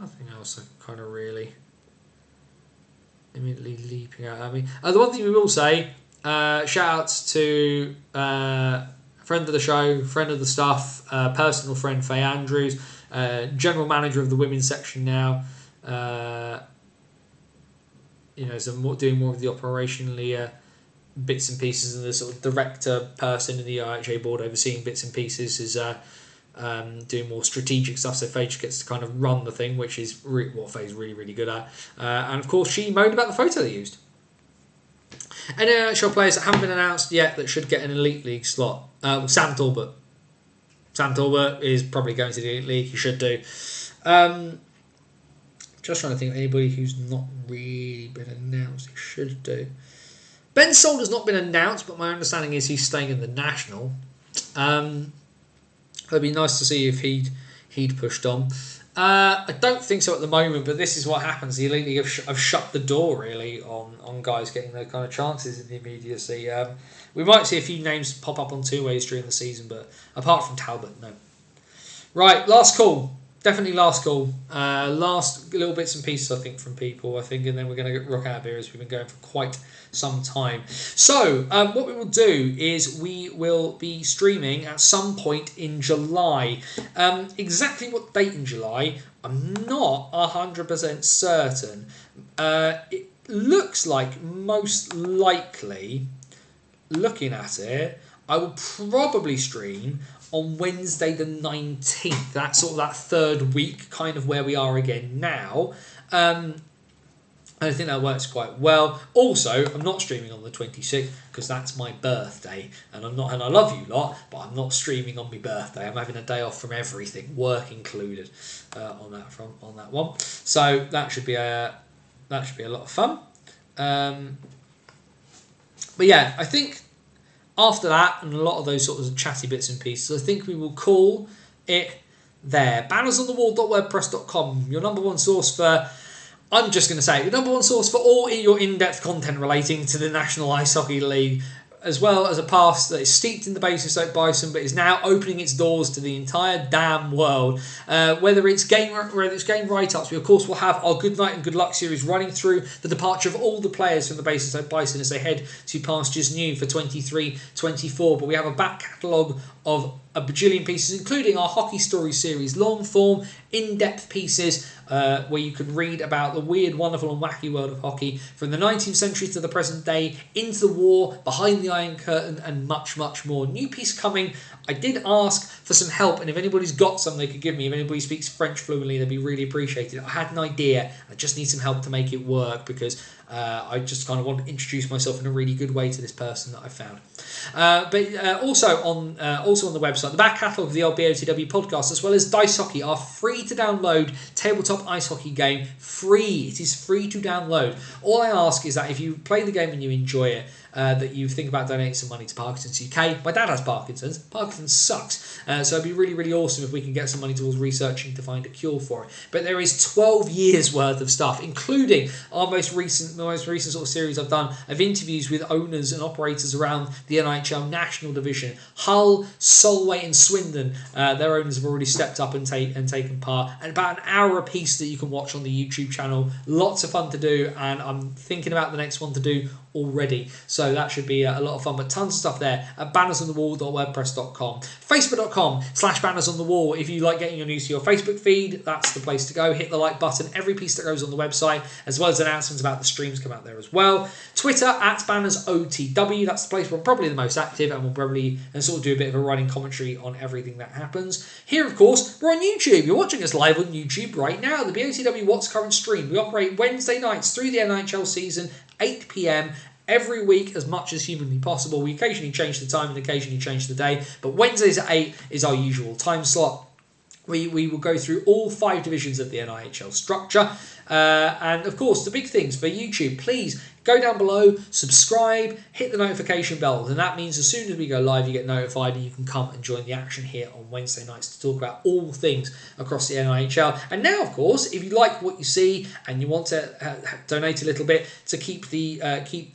Nothing else kind of really immediately leaping out at me. The one thing we will say, shout outs to friend of the show, friend of the stuff, personal friend Faye Andrews, general manager of the women's section now. So doing more of the operationally bits and pieces, and the sort of director person in the IHA board overseeing bits and pieces is doing more strategic stuff. So Faye just gets to kind of run the thing, which is what Faye's really, really good at. And of course, she moaned about the photo they used. Any NHL players that haven't been announced yet that should get an Elite League slot? Sam Talbot. Sam Talbot is probably going to the Elite League. He should do. Just trying to think of anybody who's not really been announced. He should do. Ben Solder's not been announced, but my understanding is he's staying in the National. It'd be nice to see if he'd pushed on. I don't think so at the moment, but this is what happens. The Elite League have shut the door, really, on guys getting those kind of chances in the immediacy. We might see a few names pop up on two-ways during the season, but apart from Talbot, no. Right, last call. Definitely last call. Last little bits and pieces, I think, from people, and then we're going to rock out of here as we've been going for quite some time. So, what we will do is we will be streaming at some point in July. Exactly what date in July, I'm not 100% certain. It looks like most likely, looking at it, I will probably stream on Wednesday the 19th. That's sort of that third week, kind of where we are again now. I think that works quite well. Also, I'm not streaming on the 26th because that's my birthday, and I love you lot, but I'm not streaming on my birthday. I'm having a day off from everything, work included, on that one. So that should be a lot of fun. But yeah, I think after that and a lot of those sorts of chatty bits and pieces, I think we will call it there. Bannersonthewall.wordpress.com, your number one source for, I'm just going to say, your number one source for all your in-depth content relating to the National Ice Hockey League, as well as a past that is steeped in the Basingstoke Bison, but is now opening its doors to the entire damn world. Whether it's game write-ups, we of course will have our Good Night and Good Luck series running through the departure of all the players from the Basingstoke Bison as they head to pastures new for 23-24. But we have a back catalogue of a bajillion pieces, including our Hockey Story series, long-form, in-depth pieces where you can read about the weird, wonderful and wacky world of hockey from the 19th century to the present day, into the war, behind the Iron Curtain, and much, much more. New piece coming. I did ask for some help, and if anybody's got some they could give me, if anybody speaks French fluently, they'd be really appreciated. I had an idea. I just need some help to make it work because I just kind of want to introduce myself in a really good way to this person that I found. But also on the website, the back catalogue of the old BOTW podcast, as well as Dice Hockey, our free to download tabletop ice hockey game. Free. It is free to download. All I ask is that if you play the game and you enjoy it, that you think about donating some money to Parkinson's UK. My dad has Parkinson's. Parkinson's sucks. So it'd be really, really awesome if we can get some money towards researching to find a cure for it. But there is 12 years worth of stuff, including our most recent sort of series I've done of interviews with owners and operators around the NIHL National Division. Hull, Solway and Swindon, their owners have already stepped up and taken part. And about an hour a piece that you can watch on the YouTube channel. Lots of fun to do, and I'm thinking about the next one to do already. So that should be a lot of fun, but tons of stuff there at bannersonthewall.wordpress.com. Facebook.com/bannersonthewall. If you like getting your news to your Facebook feed, that's the place to go. Hit the like button. Every piece that goes on the website, as well as announcements about the streams, come out there as well. Twitter @bannersOTW. That's the place where I'm probably the most active, and we'll probably sort of do a bit of a running commentary on everything that happens. Here, of course, we're on YouTube. You're watching us live on YouTube right now. The BOTW What's Current stream. We operate Wednesday nights through the NIHL season, 8 p.m. every week as much as humanly possible. We occasionally change the time and occasionally change the day, but Wednesdays at 8 is our usual time slot. We will go through all 5 divisions of the NIHL structure. And of course, the big things for YouTube, please go down below, subscribe, hit the notification bell, and that means as soon as we go live you get notified and you can come and join the action here on Wednesday nights to talk about all things across the NIHL. And now, of course, if you like what you see and you want to donate a little bit to keep the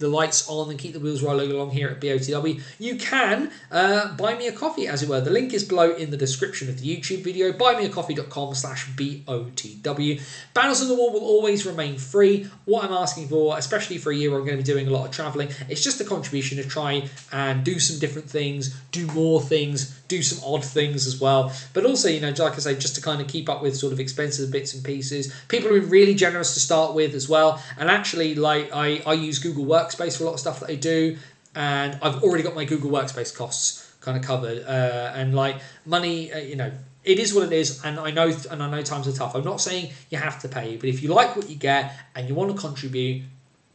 lights on and keep the wheels rolling along here at BOTW, you can buy me a coffee, as it were. The link is below in the description of the YouTube video, buymeacoffee.com/BOTW. Banners on the Wall will always remain free. What I'm asking for, especially for a year where I'm going to be doing a lot of travelling, it's just a contribution to try and do some different things, do more things, do some odd things as well. But also, you know, like I say, just to kind of keep up with sort of expensive bits and pieces. People have been really generous to start with as well. And actually, like, I use Google Workspace for a lot of stuff that I do. And I've already got my Google Workspace costs kind of covered. And like money, you know, it is what it is, and I know times are tough. I'm not saying you have to pay, but if you like what you get and you want to contribute,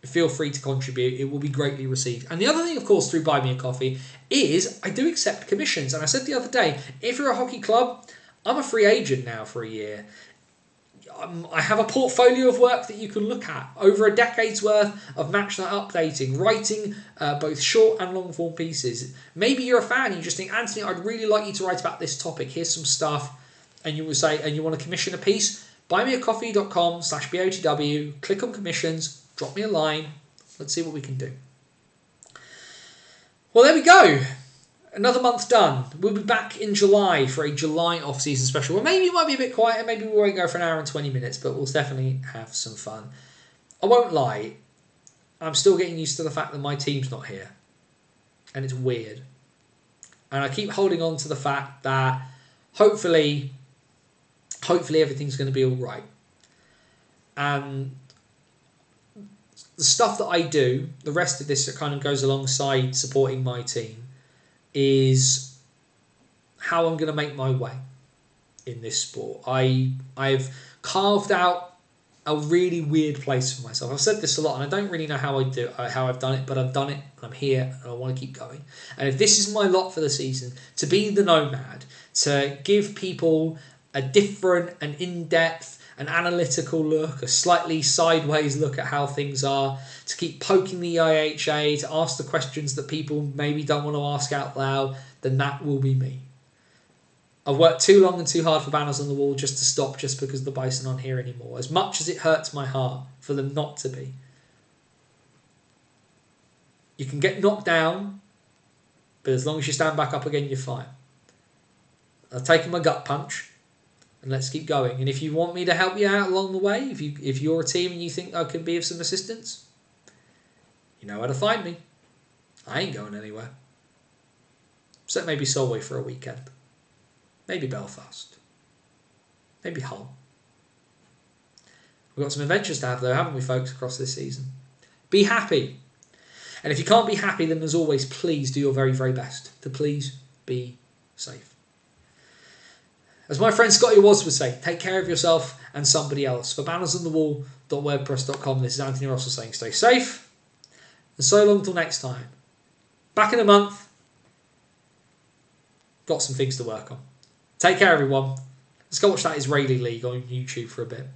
feel free to contribute. It will be greatly received. And the other thing, of course, through Buy Me a Coffee is I do accept commissions. And I said the other day, if you're a hockey club, I'm a free agent now for a year. I have a portfolio of work that you can look at. Over a decade's worth of match night updating, writing both short and long form pieces. Maybe you're a fan and you just think, Anthony, I'd really like you to write about this topic. Here's some stuff. And you will say, and you want to commission a piece, buymeacoffee.com/BOTW, click on commissions, drop me a line. Let's see what we can do. Well, there we go. Another month done. We'll be back in July for a July off-season special. Well, maybe it might be a bit quieter. Maybe we won't go for an hour and 20 minutes, but we'll definitely have some fun. I won't lie. I'm still getting used to the fact that my team's not here. And it's weird. And I keep holding on to the fact that hopefully everything's going to be all right. And the stuff that I do, the rest of this that kind of goes alongside supporting my team, is how I'm going to make my way in this sport. I've carved out a really weird place for myself. I've said this a lot, and I don't really know how I've done it, but I've done it, and I'm here, and I want to keep going. And if this is my lot for the season, to be the nomad, to give people a different and in-depth, an analytical look, a slightly sideways look at how things are, to keep poking the IHA, to ask the questions that people maybe don't want to ask out loud, then that will be me. I've worked too long and too hard for Banners on the Wall just to stop just because the Bison aren't here anymore, as much as it hurts my heart for them not to be. You can get knocked down, but as long as you stand back up again, you're fine. I've taken my gut punch. And let's keep going. And if you want me to help you out along the way, if you're a team and you think I could be of some assistance, you know where to find me. I ain't going anywhere. Except maybe Solway for a weekend. Maybe Belfast. Maybe Hull. We've got some adventures to have though, haven't we, folks, across this season? Be happy. And if you can't be happy, then as always, please do your very, very best to please be safe. As my friend Scotty Watts would say, take care of yourself and somebody else. For bannersonthewall.wordpress.com, this is Anthony Russell saying stay safe. And so long till next time. Back in a month. Got some things to work on. Take care, everyone. Let's go watch that Israeli League on YouTube for a bit.